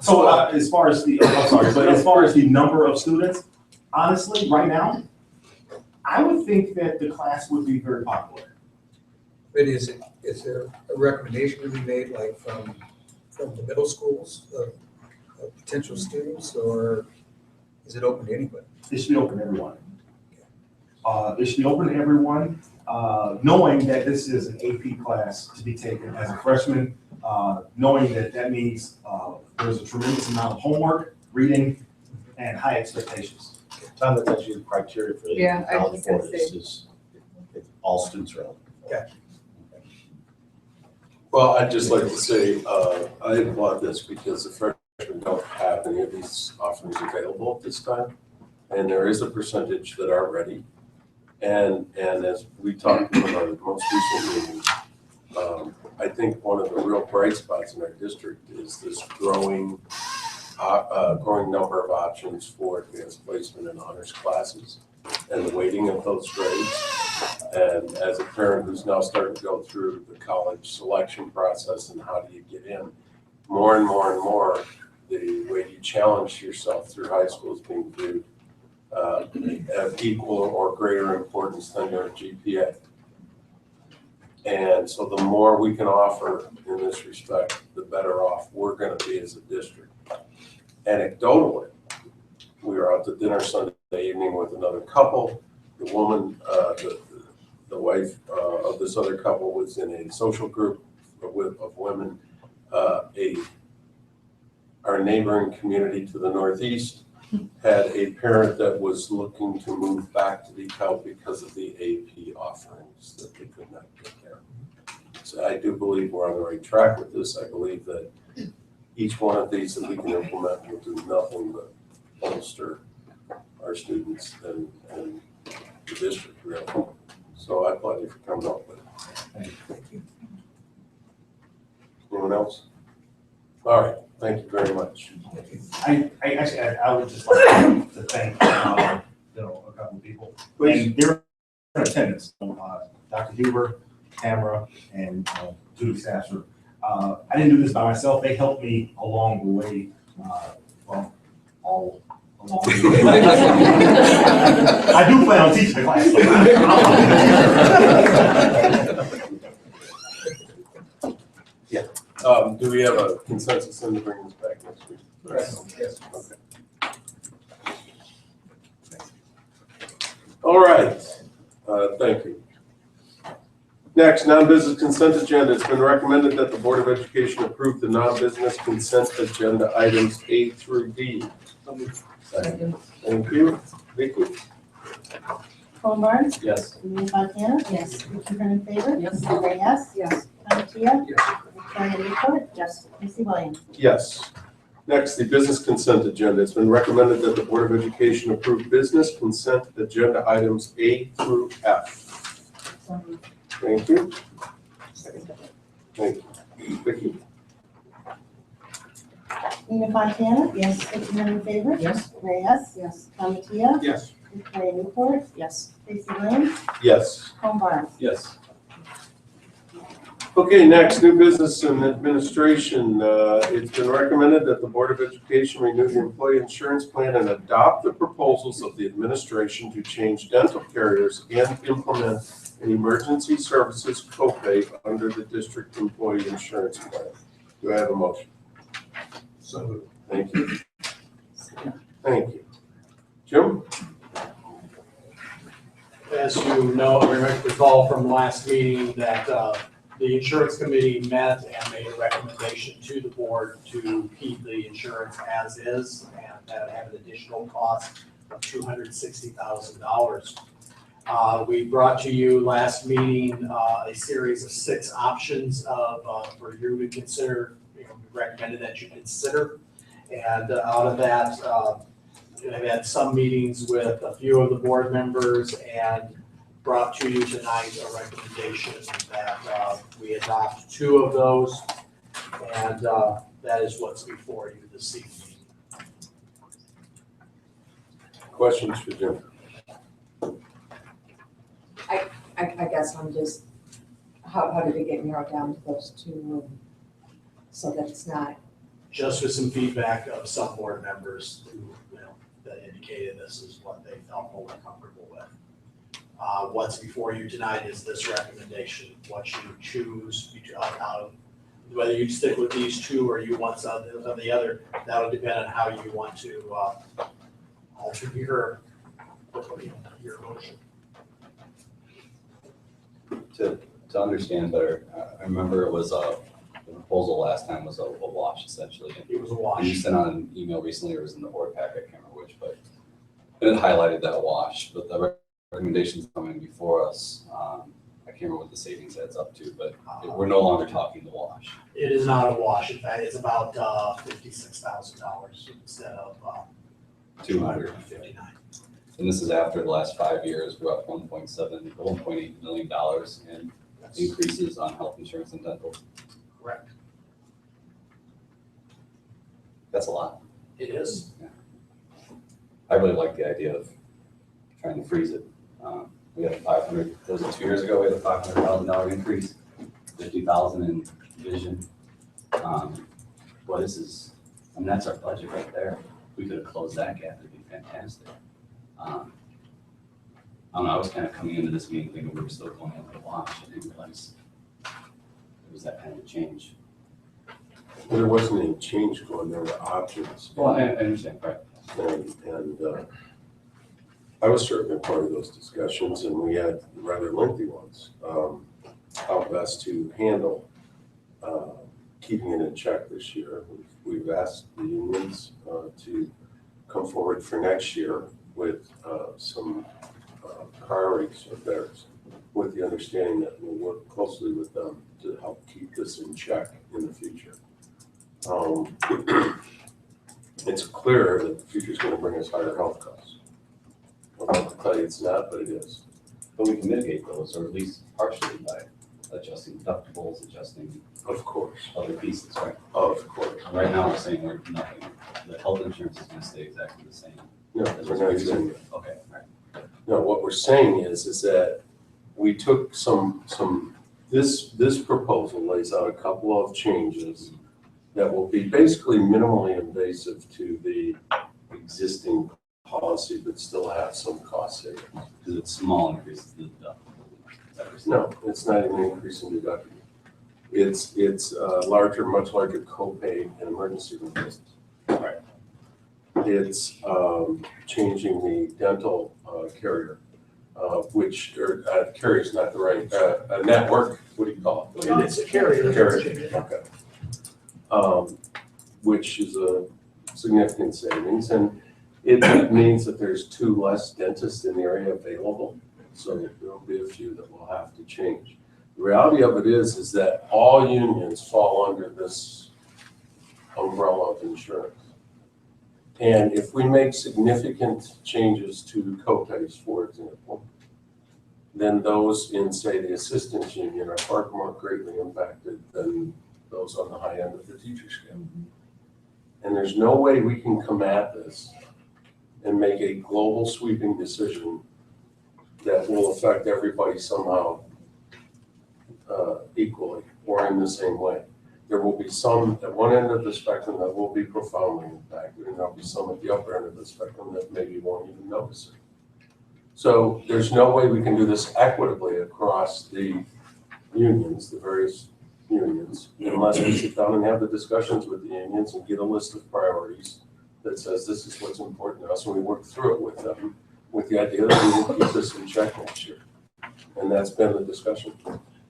So as far as the number of students, honestly, right now, I would think that the class would be very popular. But is there a recommendation to be made, like from from the middle schools of potential students, or is it open to anybody? It should be open to everyone. It should be open to everyone, knowing that this is an AP class to be taken as a freshman, knowing that that means there's a tremendous amount of homework, reading, and high expectations. Tom, that's actually the criteria for the Yeah, I College was gonna Board is if all students are eligible. Okay. Well, I'd just like to say, I applaud this because the freshmen don't have any of these offerings available at this time. And there is a percentage that are ready. And as we talked about our most recent meeting, I think one of the real bright spots in our district is this growing number of options for advanced placement and honors classes and the weighting of those grades. And as a parent who's now starting to go through the college selection process and how do you get in, more and more and more, the way you challenge yourself through high school is being viewed of equal or greater importance than your GPA. And so the more we can offer in this respect, the better off we're going to be as a district. Anecdotally, we were out to dinner Sunday evening with another couple. The woman, the wife of this other couple was in a social group of women. Our neighboring community to the northeast had a parent that was looking to move back to DeKalb because of the AP offerings that they could not get there. So I do believe we're on the right track with this. I believe that each one of these that we can implement will do nothing but bolster our students and the district really. So I applaud you for coming up with it. Thank you. Anyone else? All right, thank you very much. I would just like to thank, a couple of people. Please. And they're in attendance, Dr. Huber, Tamara, and Judy Sasser. I didn't do this by myself. They helped me along the way, all along the way. I do plan on teaching the class. Do we have a consensus in to bring this back next week? Yes. Okay. All right, thank you. Next, non-business consent agenda. It's been recommended that the Board of Education approve the non-business consent agenda items A through D. Second. Thank you. Vicky? Colin Barnes? Yes. Amy Fontana? Yes. Vicky Brennan Favor? Yes. Ray Hess? Yes. Tom Tia? Yes. Victoria Newport? Yes. Lucy Williams? Yes. Next, the business consent agenda. It's been recommended that the Board of Education approve business consent agenda items A through F. So moved. Thank you. Thank you. Vicky? Amy Fontana? Yes. Vicky Brennan Favor? Yes. Ray Hess? Yes. Tom Tia? Yes. Victoria Newport? Yes. Lucy Williams? Yes. Colin Barnes? Yes. Okay, next, new business and administration. It's been recommended that the Board of Education renew the employee insurance plan and adopt the proposals of the administration to change dental carriers and implement an emergency services copay under the district employee insurance plan. Do I have a motion? So moved. Thank you. Thank you. Jim? As you know, recall from last meeting that the insurance committee met and made a recommendation to the board to keep the insurance as is and that have an additional cost of $260,000. We brought to you last meeting a series of 6 options for you to consider. We recommended that you consider, and out of that, I've had some meetings with a few of the board members and brought to you tonight a recommendation that we adopt 2 of those, and that is what's before you this evening. Questions for Jim? I guess I'm just, how did it get narrowed down to those 2 so that it's not? Just with some feedback of some board members who, that indicated this is what they felt more comfortable with. What's before you tonight is this recommendation. What you choose out of whether you stick with these two or you want some of the other, that'll depend on how you want to alter your motion. To understand better, I remember it was the proposal last time was a wash essentially. It was a And you wash. sent out an email recently, or it was in the board packet, I can't remember which, but it highlighted that wash, but the recommendations coming before us, I can't remember what the savings adds up to, but we're no longer talking the wash. It is not a wash. In fact, it's about $56,000 instead of 259. And this is after the last 5 years, we're up $1.8 million in increases on health insurance and dental. Correct. That's a lot. It is. Yeah. I really like the idea of trying to freeze it. We had a 500, was it 2 years ago, we had a $500,000 increase, 50,000 in vision. Well, this is, I mean, that's our budget right there. We could have closed that gap, it'd be fantastic. I don't know, I was kind of coming into this meeting thinking we were still going over the wash. I didn't realize it was that kind of change. There wasn't any change going, there were options. Well, I understand, right. And I was certainly part of those discussions, and we had rather lengthy ones. How best to handle keeping it in check this year. We've asked the unions to come forward for next year with some priorities of theirs, with the understanding that we'll work closely with them to help keep this in check in the future. It's clear that the future is going to bring us higher health costs. I'm not to tell you it's not, but it is. But we can mitigate those, or at least partially by adjusting deductibles, adjusting. Of course. Other pieces, right? Of course. Right now, we're saying we're nothing. The health insurance is going to stay exactly the same. No, we're not saying that. Okay, all right. No, what we're saying is that we took this proposal lays out a couple of changes that will be basically minimally invasive to the existing policy, but still have some cost savings. Because it's small increases to the deductible. No, it's not even an increase in deductible. It's larger, much larger copay and emergency room visits. Right. It's changing the dental carrier, which carrier is not the right network. What do you call it? It's a carrier. Okay. Which is a significant savings, and it means that there's 2 less dentists in the area available. So there'll be a few that will have to change. The reality of it is that all unions fall under this umbrella of insurance. And if we make significant changes to copays, for example, then those in, say, the assistants union are far more greatly impacted than those on the high end of the teacher scale. And there's no way we can come at this and make a global sweeping decision that will affect everybody somehow equally or in the same way. There will be some at one end of the spectrum that will be profoundly impacted, and there'll be some at the upper end of the spectrum that maybe won't even notice it. So there's no way we can do this equitably across the unions, the various unions, unless we sit down and have the discussions with the unions and get a list of priorities that says this is what's important to us, and we work through it with them, with the idea that we will keep this in check next year. And that's been the discussion.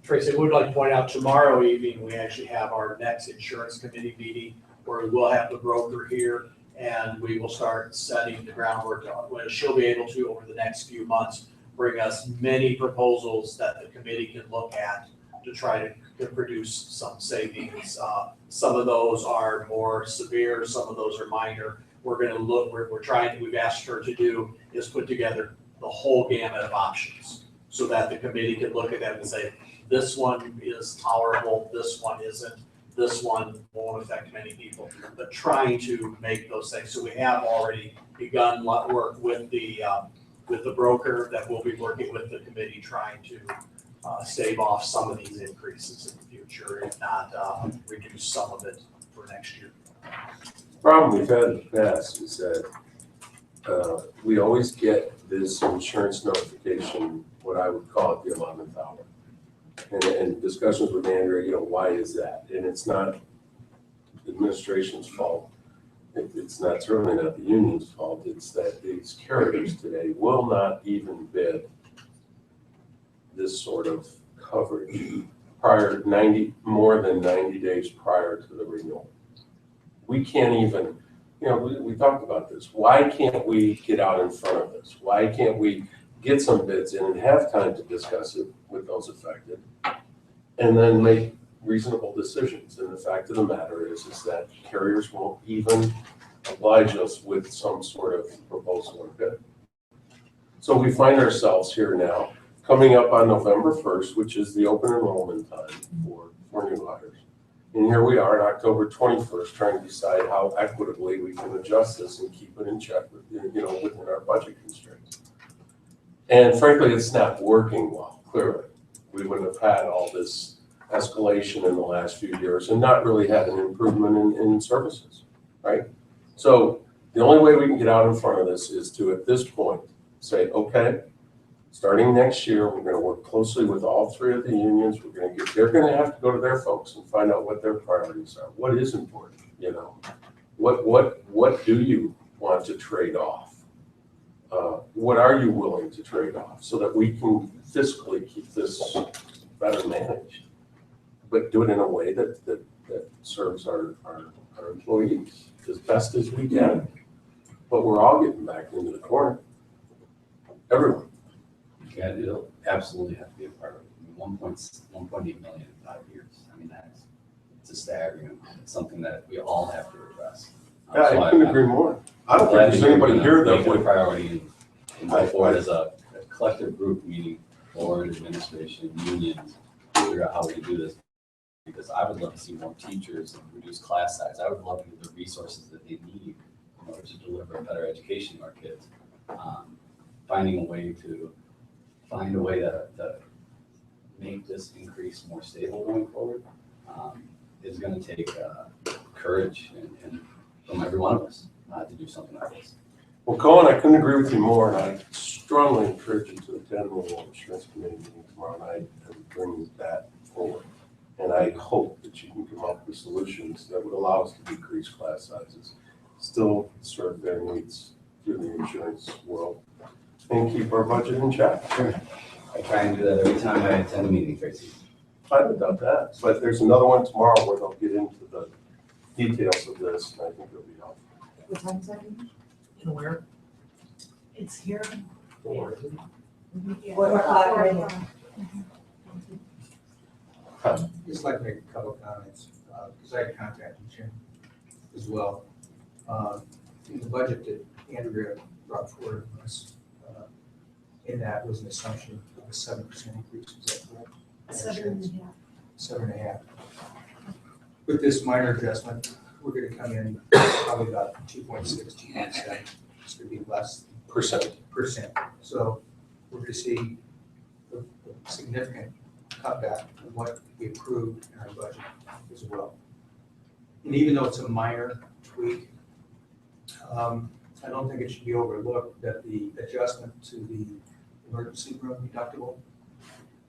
Tracy, I would like to point out tomorrow evening, we actually have our next insurance committee meeting where we will have the broker here and we will start setting the groundwork on when she'll be able to, over the next few months, bring us many proposals that the committee can look at to try to produce some savings. Some of those are more severe, some of those are minor. We're going to look, we've asked her to do is put together the whole gamut of options so that the committee can look at them and say, this one is tolerable, this one isn't, this one won't affect many people, but trying to make those things. So we have already begun work with the broker that will be working with the committee, trying to stave off some of these increases in the future, if not reduce some of it for next year. The problem we've had in the past is that we always get this insurance notification, what I would call it the 11th hour. and discussions with Andrea, why is that? And it's not the administration's fault. It's not certainly not the union's fault. It's that these carriers today will not even bid this sort of coverage more than 90 days prior to the renewal. We can't even, we talked about this. Why can't we get out in front of this? Why can't we get some bids in and have time to discuss it with those affected and then make reasonable decisions? And the fact of the matter is that carriers won't even oblige us with some sort of proposal or bid. So we find ourselves here now, coming up on November 1st, which is the open enrollment time for new hires. And here we are on October 21st, trying to decide how equitably we can adjust this and keep it in check within our budget constraints. And frankly, it's not working well, clearly. We wouldn't have had all this escalation in the last few years and not really had an improvement in services, right? So the only way we can get out in front of this is to, at this point, say, okay, starting next year, we're going to work closely with all three of the unions. They're going to have to go to their folks and find out what their priorities are. What is important, What do you want to trade off? What are you willing to trade off so that we can fiscally keep this better managed, but do it in a way that serves our employees as best as we can. But we're all getting back into the corner. Everyone. Yeah, it'll absolutely have to be a part of it. 1.8 million in 5 years. I mean, it's a staggering amount. It's something that we all have to address. Yeah, I couldn't agree more. I don't think there's anybody here that would. Priority and go forward as a collective group, meaning board, administration, unions, figure out how we do this. Because I would love to see more teachers and reduce class size. I would love to get the resources that they need in order to deliver a better education to our kids. Finding a way to make this increase more stable going forward is going to take courage and from every one of us to do something like this. Well, Colin, I couldn't agree with you more, and I strongly encourage you to attend the insurance committee meeting tomorrow night and bring that forward. And I hope that you can come up with solutions that would allow us to decrease class sizes, still serve their needs through the insurance world, and keep our budget in check. Sure. I try and do that every time I attend a meeting, Tracy. I haven't done that, but there's another one tomorrow where they'll get into the details of this, and I think it'll be helpful. What time is that? And where? It's here. What o'clock, right? Just like to make a couple of comments, because I had contacted Jim as well. In the budget that Andrea brought forward was, in that was an assumption of a 7% increase, is that correct? 7.5. 7.5. With this minor adjustment, we're gonna come in probably about 2.6, 2.7. It's gonna be less percent. So we're gonna see a significant cutback of what we approved in our budget as well. And even though it's a minor tweak, I don't think it should be overlooked that the adjustment to the emergency room deductible,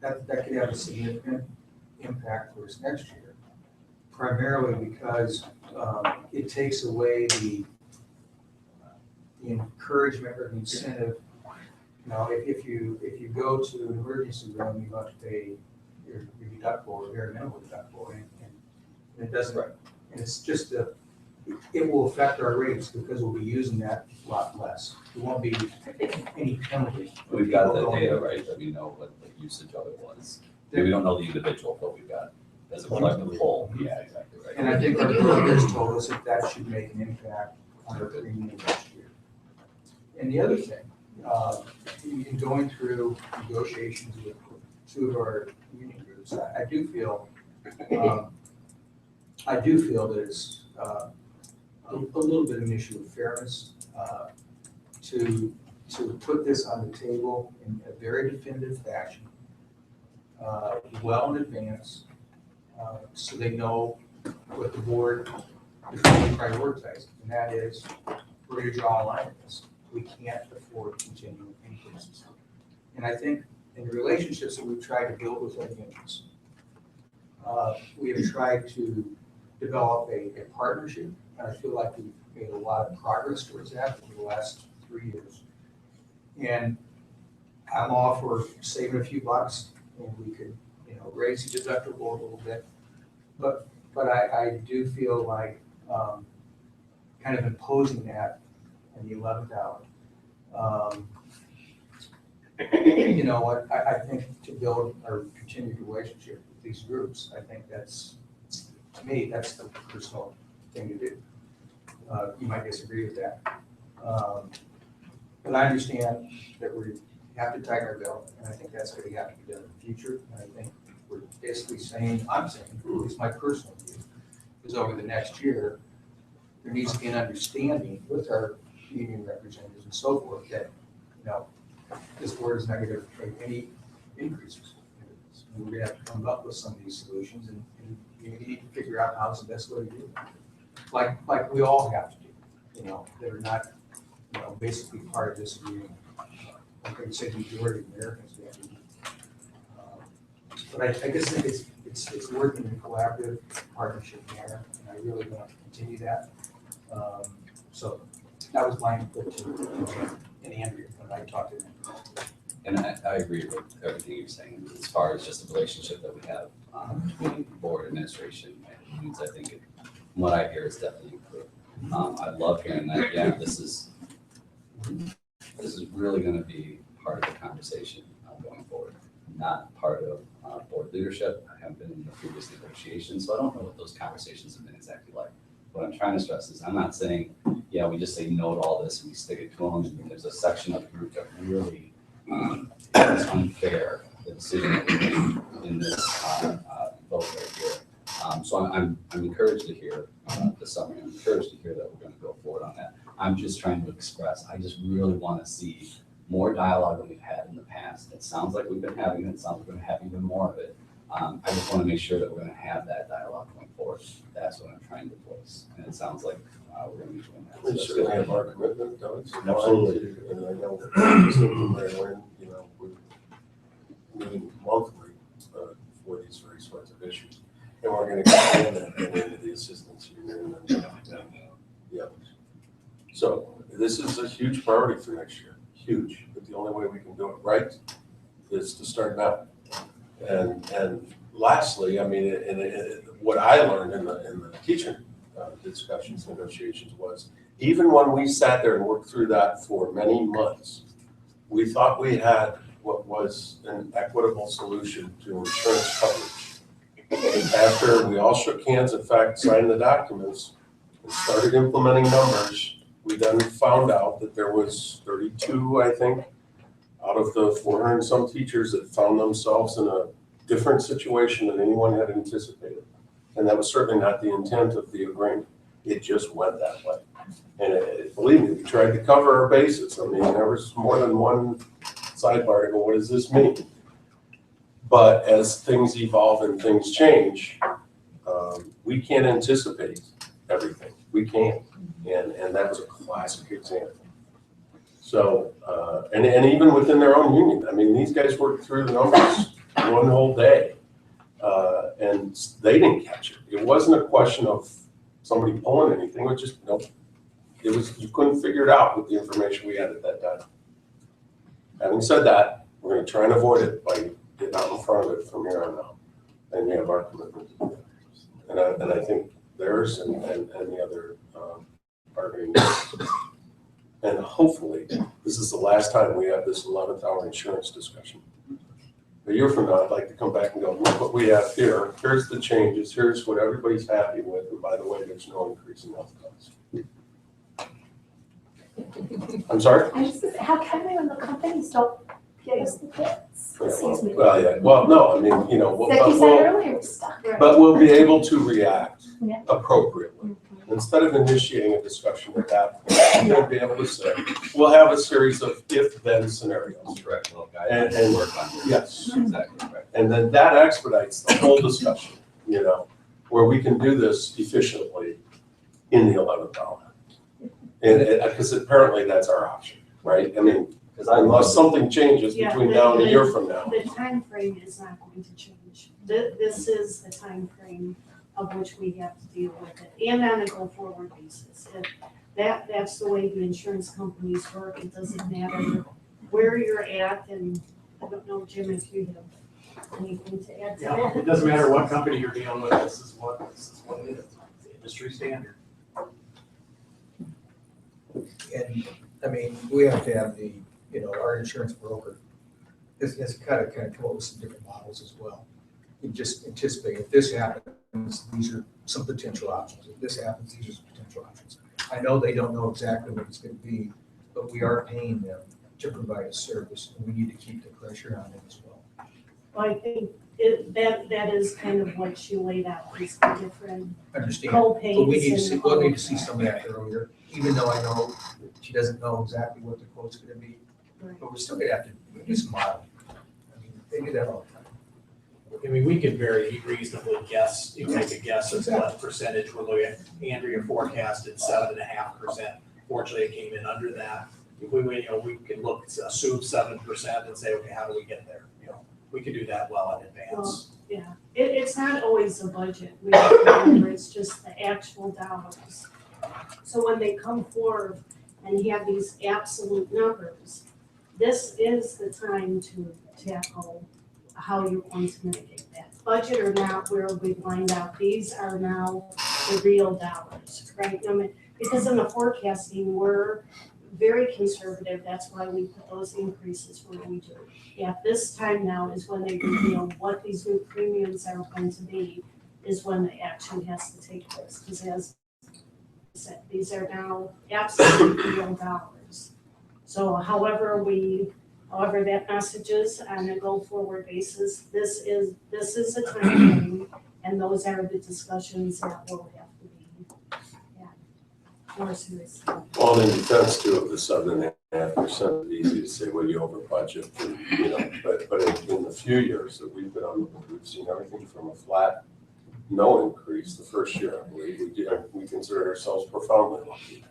that could have a significant impact for us next year, primarily because it takes away the encouragement or the incentive. Now, if you go to an emergency room, you have to pay your deductible or very minimal deductible, and it doesn't. Right. And it's just it will affect our rates because we'll be using that a lot less. There won't be any penalty. We've got the data, right, that we know what the usage of it was. We don't know the individual, but we've got as a collective whole. Yeah, exactly right. And I think our brokers told us that should make an impact on our premium next year. And the other thing, in going through negotiations with two of our union groups, I do feel that it's a little bit of an issue of fairness to put this on the table in a very definitive fashion, well in advance, so they know what the board is really prioritizing, and that is we're going to draw a line at this. We can't afford continuing increases. And I think the relationships that we've tried to build with our unions. We have tried to develop a partnership, and I feel like we've made a lot of progress towards that over the last 3 years. And I'm all for saving a few bucks, and we could, raise the deductible a little bit. But I do feel like kind of imposing that in the 11th hour. I think to build or continue the relationship with these groups, I think that's, to me, that's the personal thing to do. You might disagree with that. But I understand that we have to tighten our belt, and I think that's going to have to be done in the future. And I think we're basically saying, I'm saying, at least my personal view, is over the next year, there needs to be an understanding with our union representatives and so forth that, this board is not going to make any increases. And we're going to have to come up with some of these solutions, and we need to figure out how's the best way to do it. Like we all have to do, that are not, basically part of this union. Like I said, majority of Americans have to do. But I just think it's working in a collaborative partnership manner, and I really want to continue that. So that was my input to Andrea when I talked to them. And I agree with everything you're saying as far as just the relationship that we have between board administration and unions. I think from what I hear is definitely improved. I love hearing that. Yeah, this is really going to be part of the conversation going forward, not part of board leadership. I haven't been in the previous negotiations, so I don't know what those conversations have been exactly like. What I'm trying to stress is I'm not saying, yeah, we just say no to all this and we stick it to them. And there's a section of the group that really is unfair, the decision that we made in this vote right here. So I'm encouraged to hear the summary. I'm encouraged to hear that we're going to go forward on that. I'm just trying to express, I just really want to see more dialogue than we've had in the past. It sounds like we've been having it. It sounds like we're going to have even more of it. I just want to make sure that we're going to have that dialogue going forward. That's what I'm trying to voice. And it sounds like we're going to be doing that. We certainly have our commitment, though. Absolutely. And I know we're meeting monthly for these very sorts of issues. And we're going to expand that into the assistance union and the others. So this is a huge priority for next year, huge. But the only way we can do it right is to start now. And lastly, I mean, what I learned in the teacher discussions, negotiations was, even when we sat there and worked through that for many months, we thought we had what was an equitable solution to insurance coverage. After we all shook hands, in fact, signed the documents and started implementing numbers, we then found out that there was 32, I think, out of the 400 and some teachers that found themselves in a different situation than anyone had anticipated. And that was certainly not the intent of the agreement. It just went that way. And believe me, we tried to cover our bases. I mean, there was more than one sidebar to go, what does this mean? But as things evolve and things change, we can't anticipate everything. We can't. And that was a classic example. So, and even within their own union, I mean, these guys worked through the numbers one whole day, and they didn't catch it. It wasn't a question of somebody pulling anything. It was just, nope. It was, you couldn't figure it out with the information we had at that time. Having said that, we're going to try and avoid it by getting out in front of it from here on out. And we have our commitment. And I think theirs and the other bargaining units. And hopefully, this is the last time we have this 11th hour insurance discussion. A year from now, I'd like to come back and go, look what we have here. Here's the changes. Here's what everybody's happy with. And by the way, there's no increase in health costs. I'm sorry? I just, how can we when the companies don't give us the kits? Excuse me. Well, yeah. Well, no, I mean, you know, Like you said earlier, we're stuck. but we'll be able to react Yeah. appropriately. Instead of initiating a discussion at that point, we'll be able to say, we'll have a series of if-then scenarios. Correct. Well, And- guys, work on this. Yes. Exactly right. And then that expedites the whole discussion, you know, where we can do this efficiently in the 11th hour. And because apparently that's our option, right? I mean, Because I Unless something changes Yeah, between now and a year from now. The time frame is not going to change. This is the time frame of which we have to deal with it, and on a go-forward basis. That's the way the insurance companies work. It doesn't matter where you're at, and I don't know, Jim, if you have anything to add to Yeah, that? it doesn't matter what company you're dealing with, this is what it is. It's the industry standard. And, I mean, we have to have the, our insurance broker has kind of come up with some different models as well. You just anticipate if this happens, these are some potential options. If this happens, these are some potential options. I know they don't know exactly what it's going to be, but we are paying them to provide a service, and we need to keep the pressure on them as well. Well, I think that is kind of what she laid out, is the different Understand, co-pays. but we need to and see, we'll need to see some of that earlier, even though I know she doesn't know exactly what the quote's going to be. Right. But we're still going to have to do some modeling. I mean, they do that all the time. I mean, we could very reasonably guess, you make a guess of what percentage we're looking at. Andrea forecasted 7.5%. Fortunately, it came in under that. If we, we can assume 7% and say, okay, how do we get there? We could do that well in advance. Well, yeah, it's not always a budget. We have to remember it's just the actual dollars. So when they come forward and have these absolute numbers, this is the time to tackle how you're going to mitigate that. Budget or not, where we find out these are now the real dollars, right? I mean, because in the forecasting, we're very conservative. That's why we put those increases where we do. Yeah, this time now is when they reveal what these new premiums are going to be, is when the action has to take place. Because as I said, these are now absolute real dollars. So however that message is on a go-forward basis, this is a time frame, and those are the discussions that will have to be more serious. Well, in defense too of the 7.5%, it's easy to say, well, you over budget, and, but in the few years that we've been on the board, we've seen everything from a flat, no increase the first year, I believe, we considered ourselves profoundly lucky.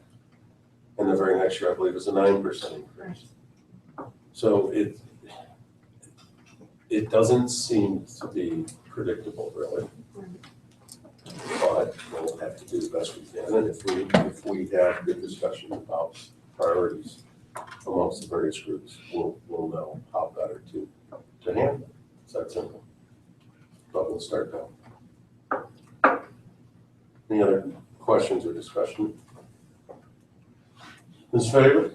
And the very next year, I believe, was a 9% increase. So it doesn't seem to be predictable, really. But we'll have to do the best we can, and if we have good discussion about priorities amongst the various groups, we'll know how better to handle it. It's that simple. But we'll start now. Any other questions or discussion? Ms. Favor?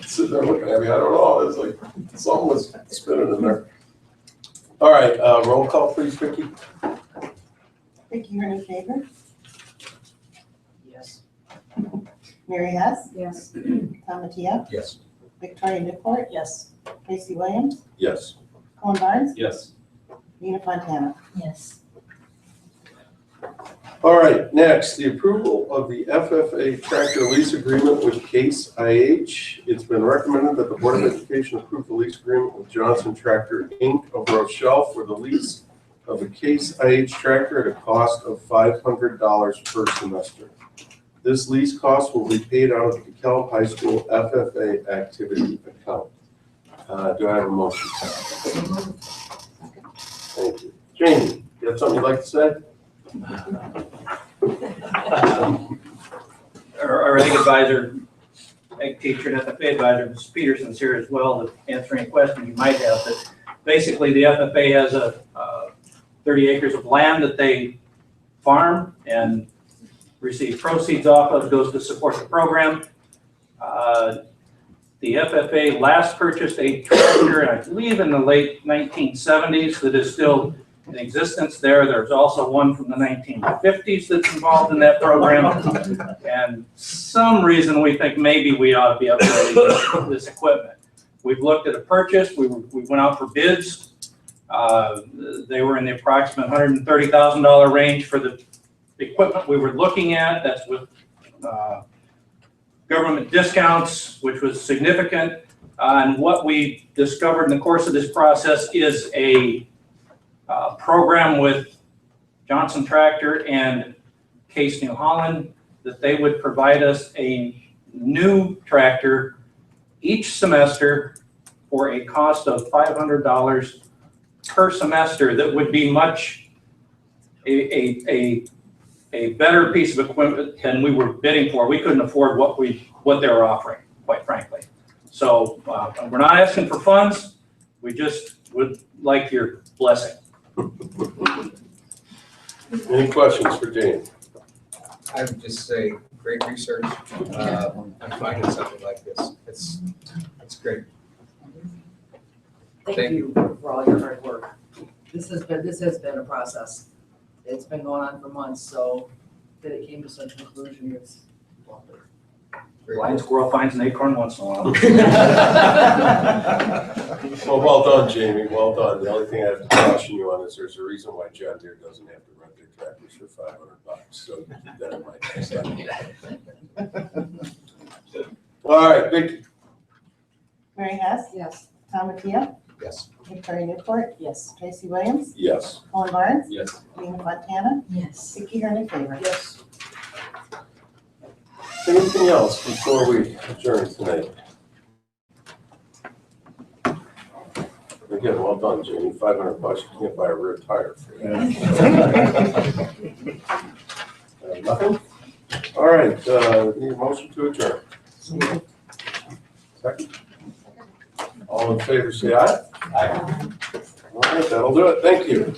Sitting there looking at me, I don't know, it's like something was spinning in there. All right, roll call please, Vicki. Vicki Herney Favor, Yes. Mary Hess, Yes. Tom Mattia, Yes. Victoria Newport, Yes. Tracy Williams, Yes. Colin Barnes, Yes. Nina Fontana. Yes. All right, next, the approval of the FFA tractor lease agreement with Case IH. It's been recommended that the Board of Education approve the lease agreement with Johnson Tractor, Inc. of Rochelle for the lease of a Case IH tractor at a cost of $500 per semester. This lease cost will be paid out of the DeKalb High School FFA activity account. Do I have a motion? Thank you. Jamie, you have something you'd like to say? Our ag advisor, ag teacher and FFA advisor, Ms. Peterson's here as well to answer any questions you might have. But basically, the FFA has 30 acres of land that they farm and receive proceeds off of. It goes to support the program. The FFA last purchased a tractor, I believe in the late 1970s, that is still in existence there. There's also one from the 1950s that's involved in that program. And some reason we think maybe we ought to be upgrading this equipment. We've looked at a purchase. We went out for bids. They were in the approximate $130,000 range for the equipment we were looking at. That's with government discounts, which was significant. And what we discovered in the course of this process is a program with Johnson Tractor and Case New Holland that they would provide us a new tractor each semester for a cost of $500 per semester. That would be much a better piece of equipment than we were bidding for. We couldn't afford what they were offering, quite frankly. So we're not asking for funds. We just would like your blessing. Any questions for Jane? I would just say, great research, on finding something like this. It's great. Thank you for all your hard work. This has been a process. It's been going on for months, so that it came to such a conclusion, it's lovely. Blind squirrel finds an acorn once in a while. Well, well done, Jamie, well done. The only thing I have to caution you on is there's a reason why John Deere doesn't have to rent their tractors for $500, so keep that in mind next time. All right, Vicky. Mary Hess, Yes. Tom Attia, Yes. Victoria Newport, Yes. Tracy Williams, Yes. Colin Barnes, Yes. Lena Fontana, Yes. Vicky Herman Favor. Yes. Anything else before we adjourn tonight? Again, well done, Jamie. $500, you can't buy a rear tire for that. Nothing? All right, need a motion to adjourn. Second. All in favor, say aye. Aye. All right, that'll do it. Thank you.